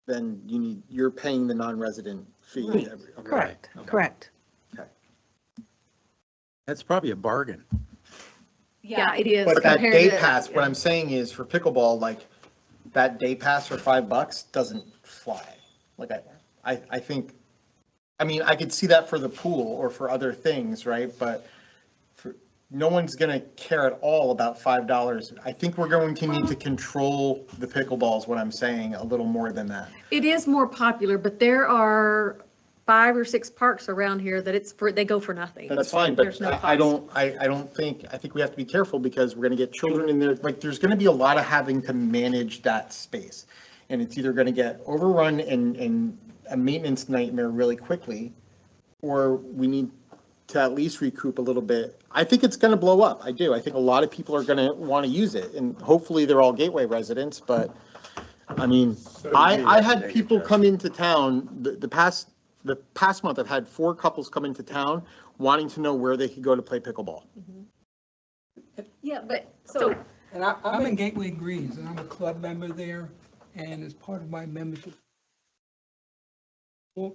then you're paying the non-resident fee. Right. Okay. Correct, Okay. correct. That's probably a bargain. Yeah, it is. But that compared day to- pass, what I'm saying is for pickleball, like that day pass for $5 doesn't fly. Like I think, I mean, I could see that for the pool or for other things, right? But no one's going to care at all about $5. I think we're going to need to control the pickleballs, what I'm saying, a little more than that. It is more popular, but there are 5 or 6 parks around here that they go for nothing. That's fine, but There's no I cost. I think we have to be careful because we're going to get children in there. Like, there's going to be a lot of having to manage that space. And it's either going to get overrun and a maintenance nightmare really quickly, or we need to at least recoup a little bit. I think it's going to blow up. I do. I think a lot of people are going to want to use it, and hopefully they're all Gateway residents. But I mean, I had people come into town the past month. I've had 4 couples come into town wanting to know where they could go to play pickleball. Yeah, but so And I'm in Gateway Greens, and I'm a club member there, and as part of my membership, well,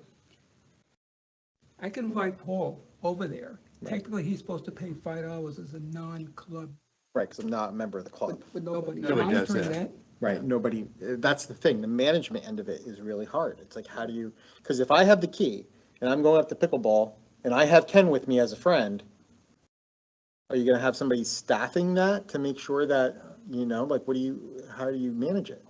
I can invite Paul over there. Technically, he's supposed to pay $5 as a non-club, Right, because I'm not a member of the club. but nobody Nobody does monitoring that. that. Right, nobody, that's the thing, the management end of it is really hard. It's like, how do you, because if I have the key and I'm going up to pickleball and I have Ken with me as a friend, are you gonna have somebody staffing that to make sure that, like, how do you manage it?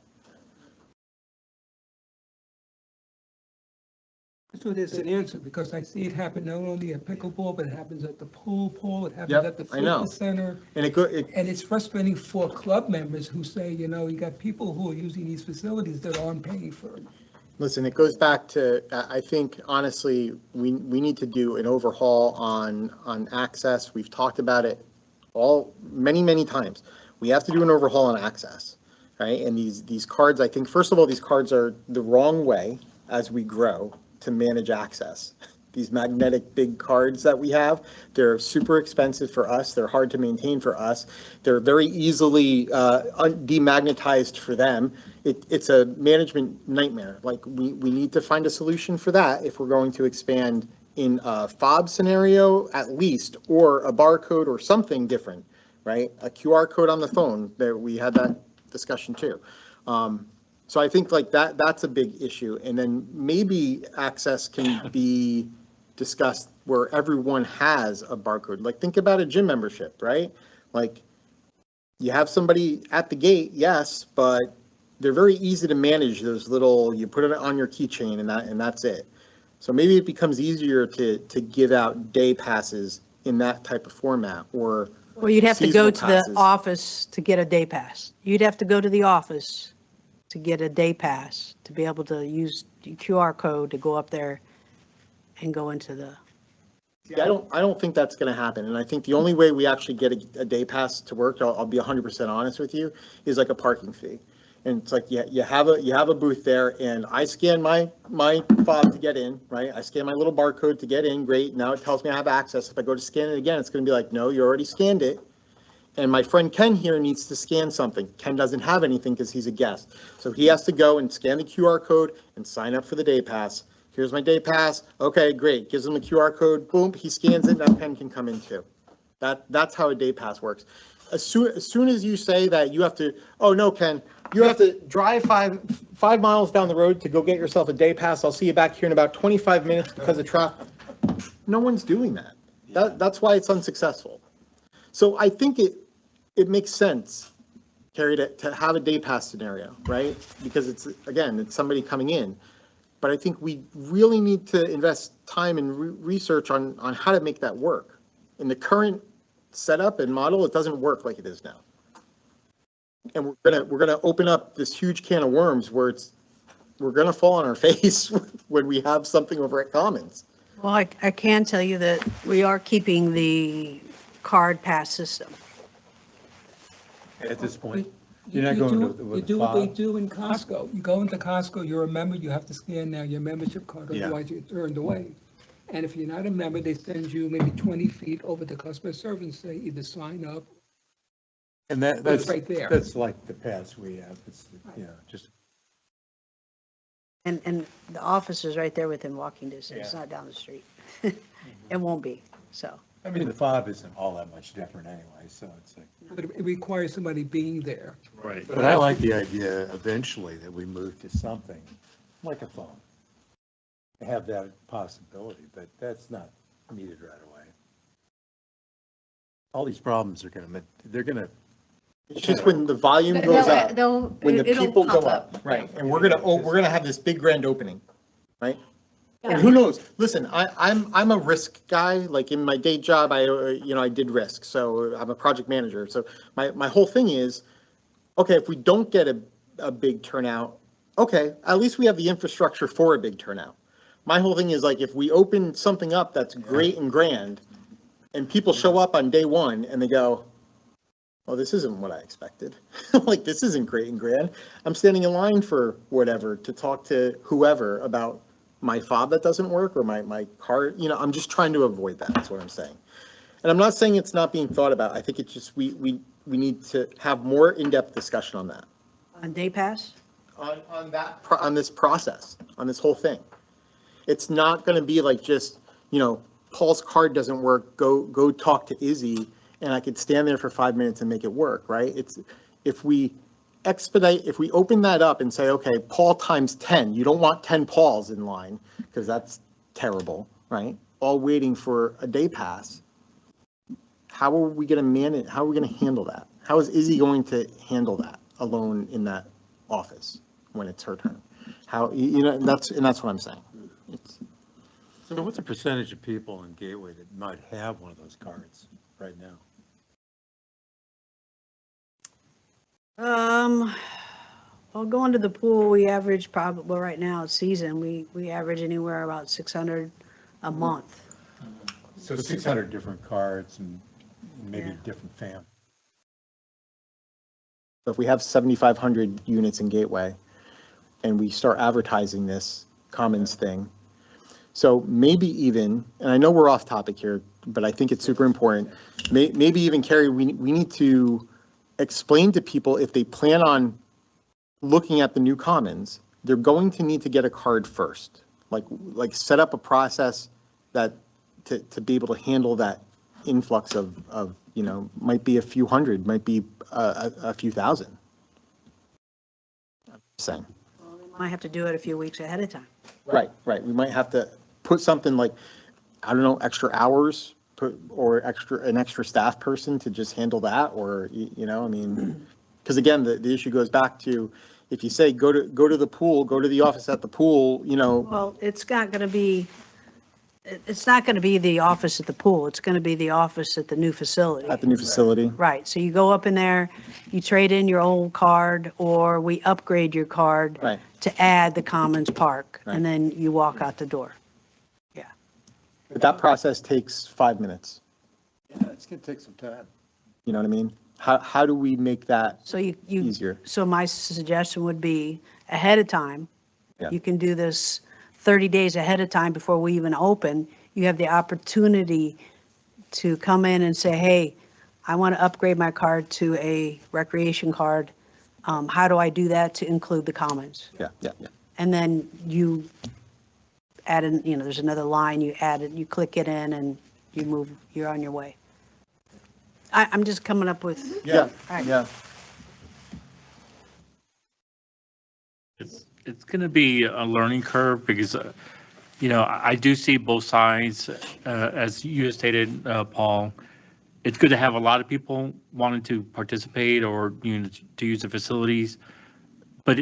So there's an answer, because I see it happen not only at pickleball, but it happens at the pool, it happens Yep, at the I know. fitness center. And And it's frustrating for club members who say, you got people who are using these facilities that aren't paying for it. listen, it goes back to, I think, honestly, we need to do an overhaul on access. We've talked about it many times. We have to do an overhaul on access, right? And these cards, I think, first of all, these cards are the wrong way as we grow to manage access. These magnetic big cards that we have, they're super expensive for us. They're hard to maintain for us. They're very easily demagnetized for them. It's a management nightmare. Like, we need to find a solution for that if we're going to expand in a fob scenario at least, or a barcode or something different, right? A QR code on the phone, that we had that discussion too. So I think like that's a big issue. And then maybe access can be discussed where everyone has a barcode. Like, think about a gym membership, right? Like, you have somebody at the gate, yes, but they're very easy to manage. Those little, you put it on your keychain and that's it. So maybe it becomes easier to give out day passes in that type of format, or Well, you'd have to go seasonal to passes. the office to get a day pass. You'd have to go to the office to get a day pass, to be able to use the QR code to go up there and go into the, Yeah, I don't think that's going to happen. And I think the only way we actually get a day pass to work, I'll be 100% honest with you, is like a parking fee. And it's like, you have a booth there, and I scan my fob to get in, right? I scan my little barcode to get in, great. Now it tells me I have access. If I go to scan it again, it's going to be like, no, you already scanned it. And my friend Ken here needs to scan something. Ken doesn't have anything because he's a guest. So he has to go and scan the QR code and sign up for the day pass. Here's my day pass. Okay, great. Gives him the QR code. Boom, he scans it. Now Ken can come in too. That's how a day pass works. As soon as you say that you have to, oh no, Ken, you have to drive five miles down the road to go get yourself a day pass. I'll see you back here in about 25 minutes because of traffic. No one's doing that. That's why it's unsuccessful. So I think it makes sense, Carrie, to have a day pass scenario, right? Because it's somebody coming in. But I think we really need to invest time and research on how to make that work. In the current setup and model, it doesn't work like it is now. And we're gonna open up this huge can of worms where we're gonna fall on our face when we have something over at Commons. well, I can tell you that we are keeping the card pass system. At this point, You you're not going with you the do what they fob? do in Costco. You go into Costco, you're a member, you have to scan now your membership card, Yeah. otherwise you're turned away. And if you're not a member, they send you maybe 20 feet over to customer service and say either sign up. And that's right there. That's like the pass we have. It's, just And the office is right there within walking distance, it's not down the street. It won't be, so. I mean, the fob isn't all that much different anyway, so it's like. But it requires somebody being there. Right. But I like the idea eventually that we move to something like a phone. Have that possibility, but that's not needed right away. All these problems are they're gonna, It's just when the volume goes up, when the it'll people go pop up, right, and we're gonna have this big grand opening, right? And who knows? Listen, I'm a risk guy, like in my day job, I did risk, so I'm a project manager. So my whole thing is, okay, if we don't get a big turnout, okay, at least we have the infrastructure for a big turnout. My whole thing is like, if we open something up that's great and grand, and people show up on day one and they go, oh, this isn't what I expected. Like, this isn't great and grand. I'm standing in line for whatever to talk to whoever about my fob that doesn't work or my card. I'm just trying to avoid that. That's what I'm saying. And I'm not saying it's not being thought about. I think it's just we need to have more in-depth discussion on that. On day pass? On this process, on this whole thing. It's not going to be like just, Paul's card doesn't work, go talk to Izzy, and I could stand there for 5 minutes and make it work, right? If we open that up and say, okay, Paul times 10, you don't want 10 Pauls in line, because that's terrible, right? All waiting for a day pass. How are we going to manage, how are we going to handle that? How is Izzy going to handle that alone in that office when it's her turn? That's what I'm saying. so what's the percentage of people in Gateway that might have one of those cards right now? Well, going to the pool, we average probably, well, right now, it's season, we average anywhere about 600 a month. So 600 different cards and maybe Yeah. different fam. So if we have 7,500 units in Gateway and we start advertising this Commons thing, so maybe even, and I know we're off topic here, but I think it's super important, maybe even, Carrie, we need to explain to people, if they plan on looking at the new Commons, they're going to need to get a card first. Like set up a process that to be able to handle that influx of might be a few hundred, might be a few thousand. I'm saying. Well, we might have to do it a few weeks ahead of time. Right. We might have to put something like, I don't know, extra hours, or an extra staff person to just handle that, or, because again, the issue goes back to, if you say, go to the pool, go to the office at the pool, Well, it's not going to be the office at the pool. It's going to be the office at the new facility. at the new facility. Right. So you go up in there, you trade in your old card, or we upgrade your card Right. to add the Commons Park, Right. and then you walk out the door. But that process takes 5 minutes. Yeah, it's gonna take some time. You know what I mean? How do we make that So you, easier? so my suggestion would be ahead of time. Yeah. You can do this 30 days ahead of time before we even open. You have the opportunity to come in and say, hey, I want to upgrade my card to a recreation card. How do I do that to include the Commons? Yeah. And then you add in, there's another line, you add it, you click it in, and you're on your way. I'm just coming up with. Yeah. All right. Yeah. It's going to be a learning curve because, I do see both sides, as you stated, Paul. It's good to have a lot of people wanting to participate or, to use the facilities, but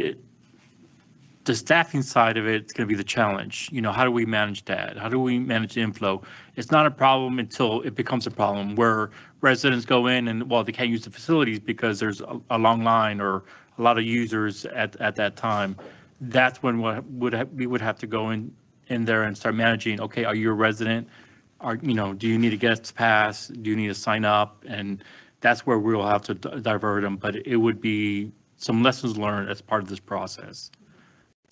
the staffing side of it's going to be the challenge. How do we manage that? How do we manage the inflow? It's not a problem until it becomes a problem where residents go in and, they can't use the facilities because there's a long line or a lot of users at that time. That's when we would have to go in there and start managing, okay, are you a resident? Do you need a guest pass? Do you need to sign up? And that's where we'll have to divert them, but it would be some lessons learned as part of this process.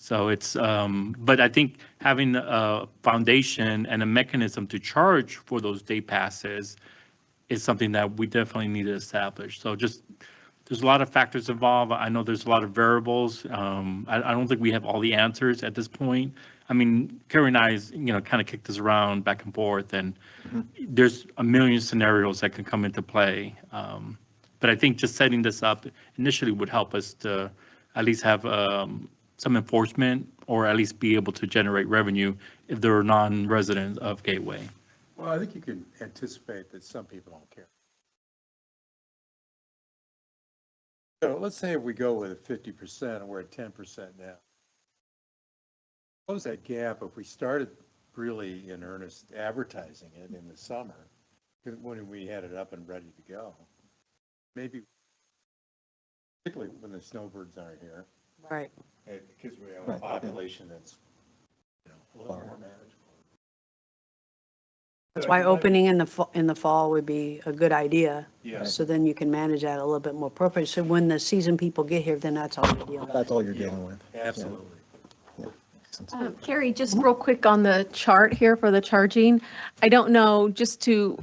So it's, but I think having a foundation and a mechanism to charge for those day passes is something that we definitely need to establish. So just there's a lot of factors involved. I know there's a lot of variables. I don't think we have all the answers at this point. I mean, Carrie and I, kind of kicked this around back and forth, and there's a million scenarios that can come into play. But I think just setting this up initially would help us to at least have some enforcement, or at least be able to generate revenue if they're non-residents of Gateway. Well, I think you can anticipate that some people don't care. So let's say if we go with a 50% and we're at 10% now. Close that gap if we started really in earnest advertising it in the summer, when we had it up and ready to go. Maybe, particularly when the snowbirds aren't here. Right. Because we have a population that's, a little more manageable. That's why opening in the fall would be a good idea. Yeah. So then you can manage that a little bit more appropriately. So when the season people get here, then that's all you're dealing with. That's all you're dealing with. Absolutely. Carrie, just real quick on the chart here for the charging. I don't know, just to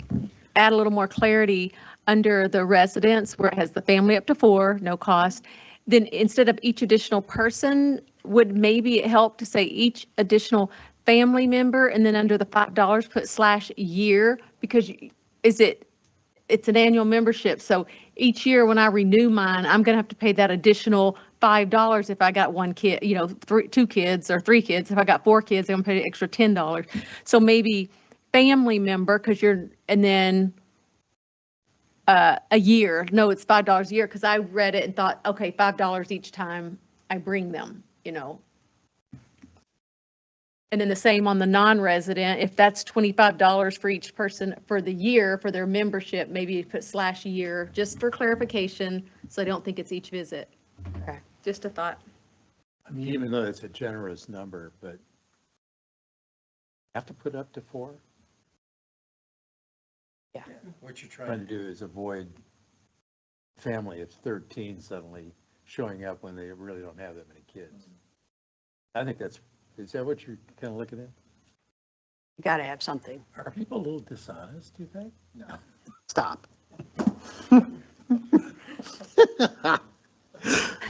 add a little more clarity, under the residents where it has the family up to 4, no cost, then instead of each additional person, would maybe it help to say each additional family member, and then under the $5 put /year, because it's an annual membership. So each year when I renew mine, I'm going to have to pay that additional $5 if I got 1 kid, 2 kids or 3 kids. If I got 4 kids, I'm going to pay an extra $10. So maybe family member, and then a year. No, it's $5 a year, because I read it and thought, okay, $5 each time I bring them, And then the same on the non-resident, if that's $25 for each person for the year for their membership, maybe put /year, just for clarification, so I don't think it's each visit. Okay. Just a thought. I mean, even though it's a generous number, but have to put up to 4? Yeah. What you're trying to do is avoid family of 13 suddenly showing up when they really don't have that many kids. I think is that what you're kind of looking at? You got to have something. Are people a little dishonest, do you think? No. Stop.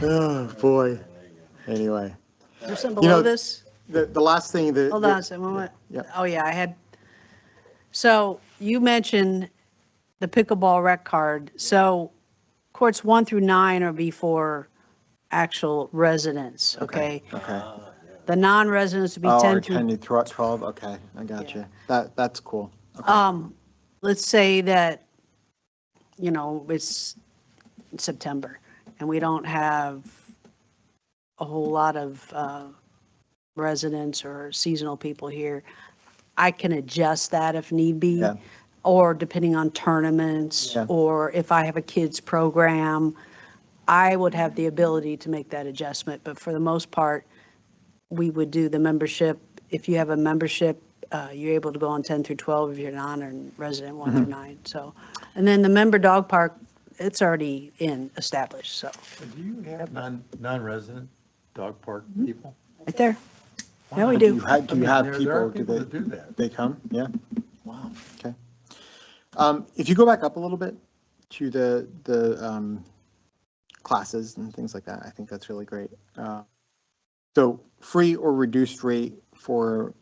Oh, boy. Anyway, Is there something below this? the last thing that. Hold on a second. Moment. Yeah. Oh, yeah, so you mentioned the pickleball rec card. So courts 1 through 9 are before actual residents, okay? Okay. The non-residents would be Oh, 10 or through. 10 to 12, okay, I got you. That's cool. Let's say that, it's September and we don't have a whole lot of residents or seasonal people here. I can adjust that if need be. Yeah. Or depending on tournaments, Yeah. or if I have a kids program, I would have the ability to make that adjustment. But for the most part, we would do the membership. If you have a membership, you're able to go on 10 through 12 if you're non-resident 1 through 9. So, and then the member dog park, it's already established, so. Do you have non-resident dog park people? Right there. Yeah, we do. Do you have There are people, that do that. they come? Yeah. Wow, okay. If you go back up a little bit to the classes and things like that, I think that's really great. So free or reduced rate for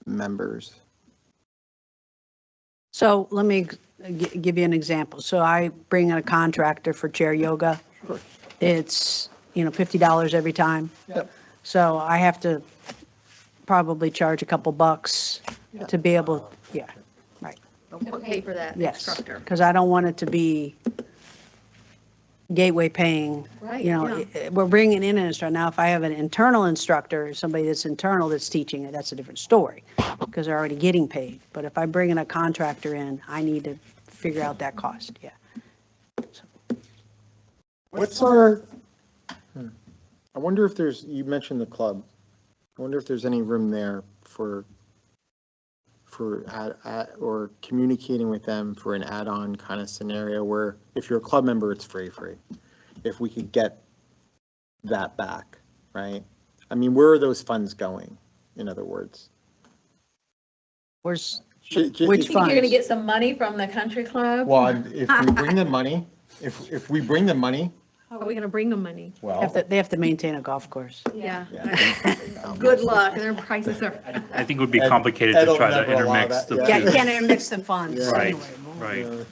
members. So let me give you an example. So I bring in a contractor for chair yoga. It's, $50 every time. Yep. So I have to probably charge a couple bucks to be able, yeah, right. Pay for that Yes, instructor. because I don't want it to be Gateway paying, Right, we're bringing in an instructor. Now, if I have an internal instructor, somebody that's internal that's teaching it, that's a different story because they're already getting paid. But if I bring in a contractor in, I need to figure out that cost, yeah. What's our, I wonder if you mentioned the club. I wonder if there's any room there for or communicating with them for an add-on kind of scenario where if you're a club member, it's free. If we could get that back, right? I mean, where are those funds going, in other words? Where's, Which You think you're going to get some money from the country club? Well, if we bring the money, if we bring the money, How are we gonna bring them money? They have to maintain a golf course. Yeah. Yeah. Good luck, their prices are. I think it would be Ed- complicated Ed to will try to never allow intermix that, the yeah. Yeah, two. can't intermix the funds Yeah. Right, anyway. right.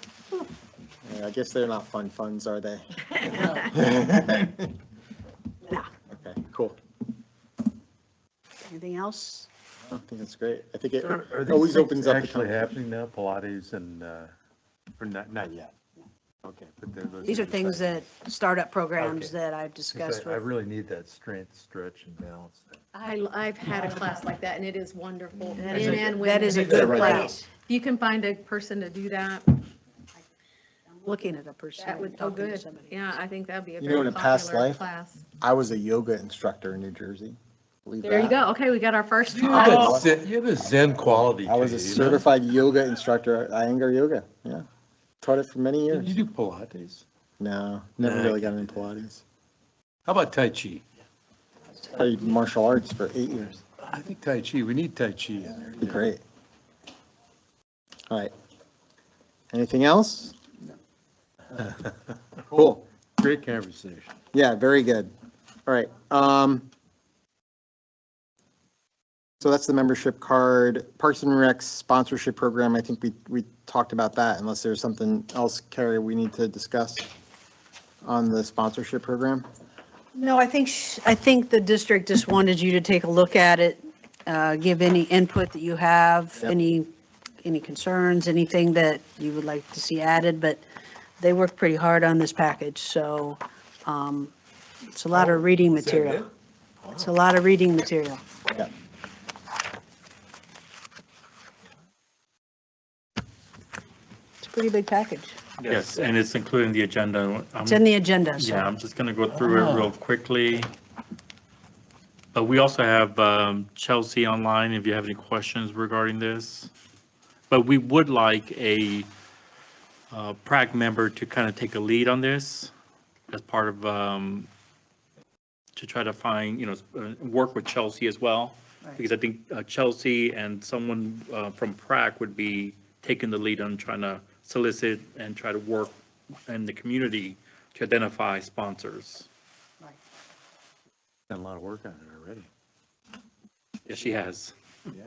Yeah, I guess they're not fun funds, are they? Okay, cool. Anything else? I think that's great. I think it Are these always things opens up the actually conversation. happening now, Pilates and, or not yet? Okay, but those These are the things same. that, startup programs Okay. that I've 'Cause discussed I with. really need that strength, stretch and balance. I've had a class like that and it is wonderful. That is Men a- and that women. is a Yeah, good right. class. If you can find a person to do that, Looking at a person. that would, oh, talking to good. somebody. Yeah, I think that'd be a You know, very in a past popular life, class. I was a yoga instructor in New Jersey. Believe There you that. go. Okay, we got our first. You Oh. have a Zen quality I to was you, a you know? certified yoga instructor at Iyengar Yoga. Yeah. Taught it for many Did years. you do Pilates? No, never Nah, really I got can't into do that. Pilates. How about Tai Chi? Studied martial arts for 8 years. I think Tai Chi, we need Tai Chi in there. Be great. All right. Anything else? Cool. Great conversation. Yeah, very good. All right. So that's the membership card. Parks and Rec sponsorship program. I think we talked about that, unless there's something else, Carrie, we need to discuss on the sponsorship program. No, I think the district just wanted you to take a look at it, give any input that you have, Yep. any concerns, anything that you would like to see added, but they worked pretty hard on this package, so it's a lot of reading Is that material. it? It's a lot of reading material. Yeah. It's a pretty big package. Yes, and it's included in the agenda. It's in the agenda, so. Yeah, I'm just going to go through it real quickly. But we also have Chelsea online if you have any questions regarding this. But we would like a Prac member to kind of take a lead on this as part of, to try to find, work with Chelsea as well. Right. Because I think Chelsea and someone from Prac would be taking the lead on trying to solicit and try to work in the community to identify sponsors. Done a lot of work on it already. Yes, she has. Yeah.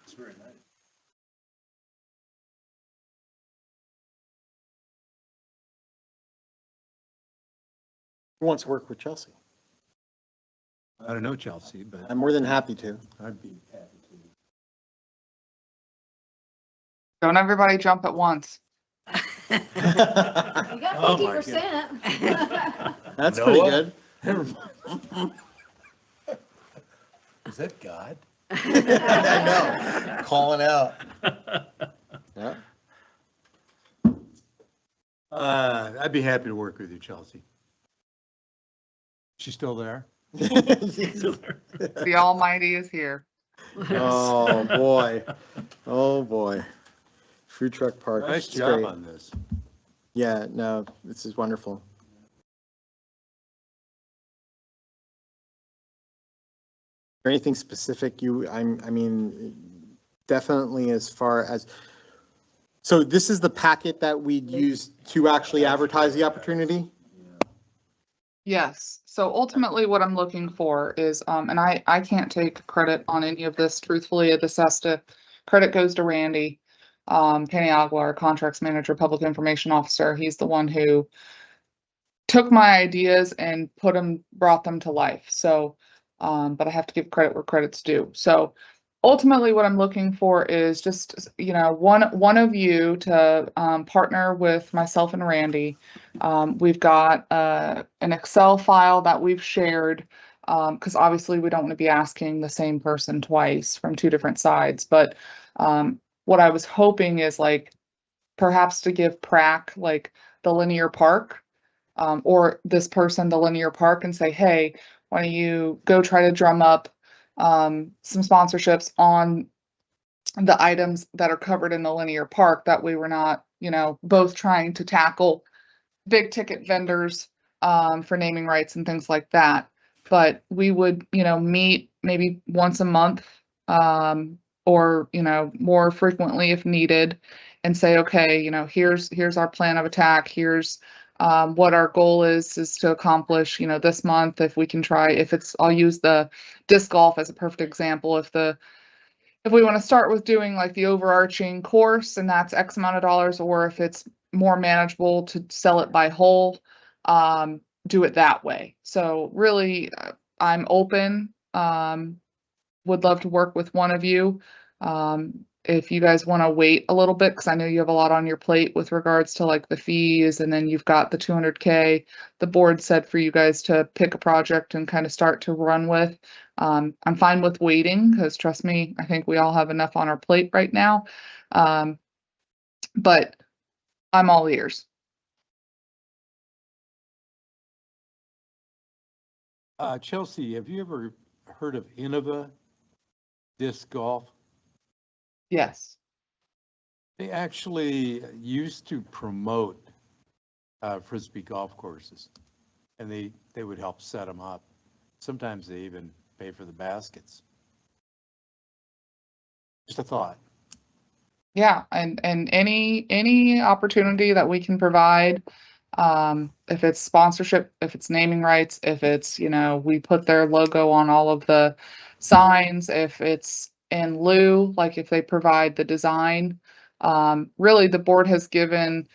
It's very nice. Who wants to work with Chelsea? I don't know Chelsea, but I'm more than happy to. I'd be happy to. Don't everybody jump at once. You got Oh my 50%. That's pretty Noah? good. Is that God? I know, calling out. Yeah. I'd be happy to work with you, Chelsea. She's still there? The Almighty is here. Oh, boy. Oh, boy. Food truck park. Nice It's job great. on this. Yeah, no, this is wonderful. Or anything specific I mean, definitely as far as, so this is the packet that we'd use to actually advertise the opportunity? Yes. So ultimately what I'm looking for is, and I can't take credit on any of this truthfully. Credit goes to Randy, Paniagua, our contracts manager, public information officer. He's the one who took my ideas and brought them to life. So, but I have to give credit where credit's due. So ultimately what I'm looking for is just, one of you to partner with myself and Randy. We've got an Excel file that we've shared, because obviously we don't want to be asking the same person twice from two different sides. But what I was hoping is perhaps to give Prac the linear park, or this person the linear park, and say, hey, why don't you go try to drum up some sponsorships on the items that are covered in the linear park. That way we're not, both trying to tackle big ticket vendors for naming rights and things like that. But we would, meet maybe once a month, or, more frequently if needed, and say, okay, here's our plan of attack. Here's What our goal is to accomplish, this month, if we can try, I'll use the disc golf as a perfect example. If we want to start with doing like the overarching course and that's X amount of dollars, or if it's more manageable to sell it by hole, do it that way. So really, I'm open. Would love to work with one of you. If you guys want to wait a little bit, because I know you have a lot on your plate with regards to like the fees, and then you've got the 200K. The board said for you guys to pick a project and kind of start to run with. I'm fine with waiting because trust me, I think we all have enough on our plate right now. But I'm all ears. Chelsea, have you ever heard of Innova Disc Golf? Yes. They actually used to promote Frisbee golf courses, and they would help set them up. Sometimes they even pay for the baskets. Just a thought. Yeah, and any opportunity that we can provide, if it's sponsorship, if it's naming rights, if it's, we put their logo on all of the signs, if it's in lieu, like if they provide the design, really the board has given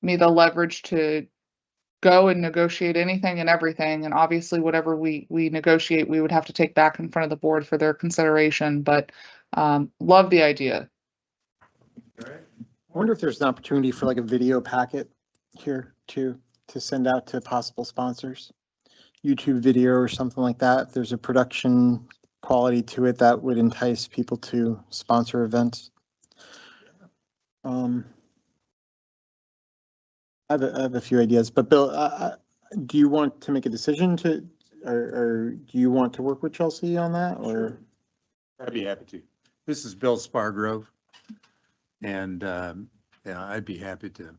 me the leverage to go and negotiate anything and everything. And obviously whatever we negotiate, we would have to take back in front of the board for their consideration, but love the idea. I wonder if there's an opportunity for like a video packet here too, to send out to possible sponsors. YouTube video or something like that. If there's a production quality to it that would entice people to sponsor events. I have a few ideas, but Bill, do you want to make a decision or do you want to work with Chelsea on that, or? I'd be happy to. This is Bill Spargrove, and I'd be happy to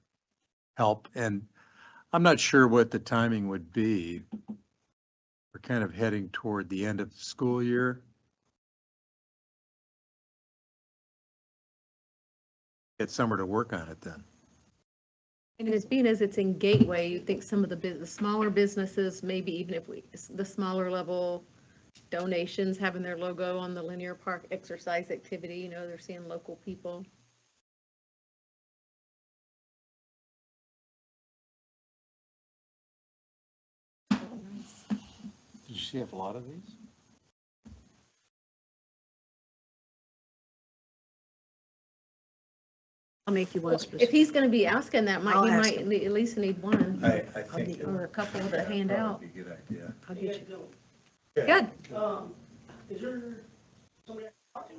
help. And I'm not sure what the timing would be. We're kind of heading toward the end of the school year. Get summer to work on it then. And as being as it's in Gateway, you think some of the smaller businesses, maybe even if the smaller level donations having their logo on the linear park exercise activity, they're seeing local people. Did you have a lot of these? I'll make you one If specific. he's going to be asking that, I'll you ask might him. at least need one I I'll think. get- or a couple to hand out. Be a good idea. I'll get you. Good. Is there somebody talking?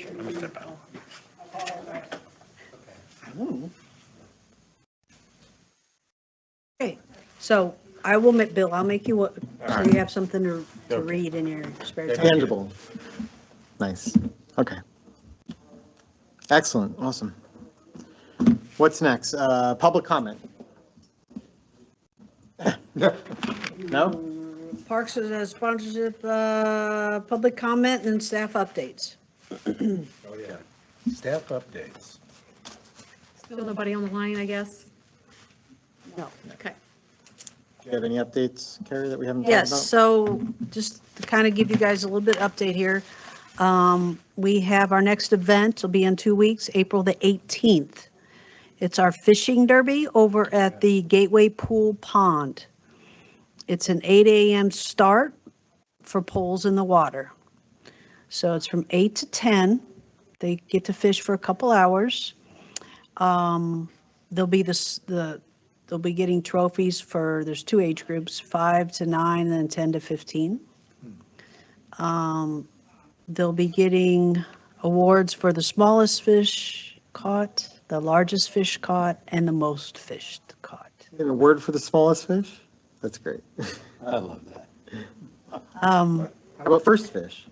I'm gonna step out. Okay, so I will make, Bill, I'll make you, so right. you have something to Okay. read in your spare time. Tangible. Nice. Okay. Excellent. Awesome. What's next? Public comment. No? Parks as a sponsorship, public comment and staff updates. Oh, yeah. Staff updates. Still nobody on the line, I guess? No. Okay. Do you have any updates, Carrie, that we haven't talked about? Yes, so just to kind of give you guys a little bit update here. We have our next event, will be in 2 weeks, April the 18th. It's our fishing derby over at the Gateway Pool Pond. It's an 8 a.m. start for poles in the water. So it's from 8 to 10. They get to fish for a couple hours. They'll be they'll be getting trophies for, there's 2 age groups, 5 to 9 and then 10 to 15. They'll be getting awards for the smallest fish caught, the largest fish caught, and the most fish caught. And a word for the smallest fish? That's great. I love that. How about first fish?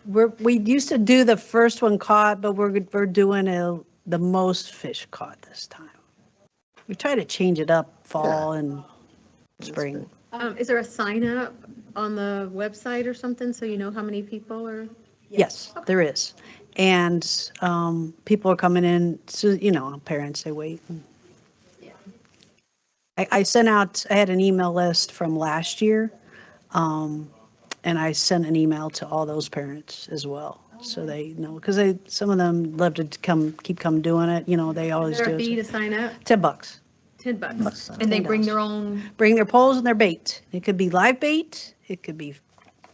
We used to do the first one caught, but we're doing the most fish caught this time. We try to change it up fall and spring. Is there a sign up on the website or something so you know how many people are? Yes, there is. And people are coming in, so, parents, they wait. I sent out, I had an email list from last year, and I sent an email to all those parents as well, so they know, because some of them love to keep doing it, they always Is there do a fee it. to sign up? $10. $10. And they bring their own, Bring their poles and their bait. It could be live bait, it could be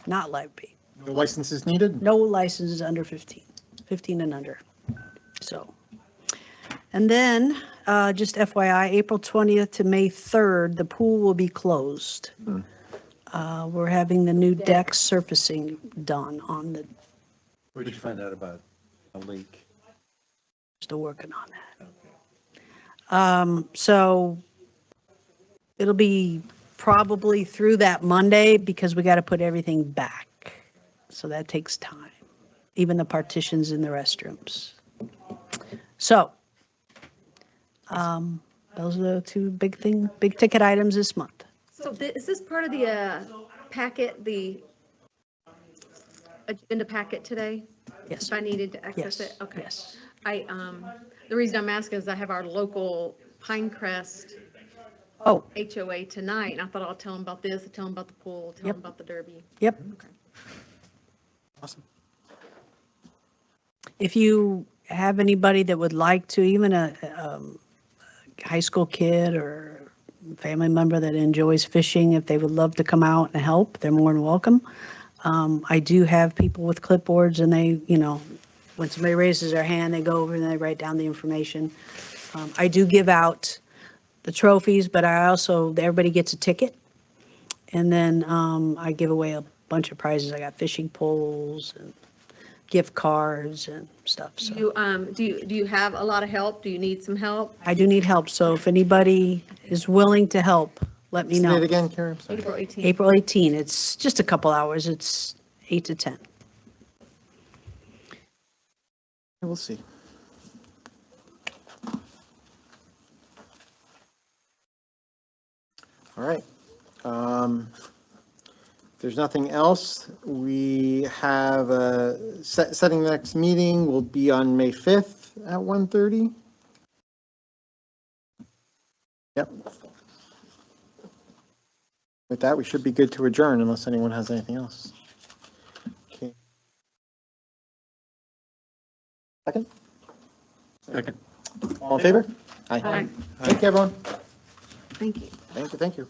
not live bait. No licenses needed? No licenses under 15, 15 and under. So, and then, just FYI, April 20th to May 3rd, the pool will be closed. We're having the new deck surfacing done on the, Where did you find out about a leak? still working on that. So it'll be probably through that Monday because we got to put everything back. So that takes time, even the partitions in the restrooms. So those are the two big ticket items this month. so is this part of the packet, the agenda packet today? Yes. If I needed to access Yes. it? Okay. Yes. The reason I'm asking is I have our local Pinecrest Oh, HOA tonight, and I thought I'll tell them about this, tell them about the pool, tell Yep. them about the derby. yep. Okay. Awesome. If you have anybody that would like to, even a high school kid or family member that enjoys fishing, if they would love to come out and help, they're more than welcome. I do have people with clipboards and they, when somebody raises their hand, they go over and they write down the information. I do give out the trophies, but everybody gets a ticket. And then I give away a bunch of prizes. I got fishing poles and gift cards and stuff. So Do you have a lot of help? Do you need some help? I do need help. So if anybody is willing to help, let me Say know. it again, Karen, I'm sorry. April 18th. April 18. It's just a couple hours. It's 8 to 10. We'll see. All right. If there's nothing else, we have setting the next meeting will be on May 5th at 1:30. Yep. With that, we should be good to adjourn unless anyone has anything else. Okay. Second? Second. All in favor? Aye. Thank you, everyone. Thank you. Thank you.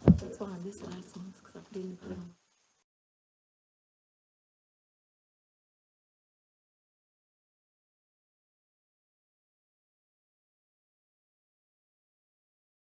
That's why I missed last month, because I didn't put on.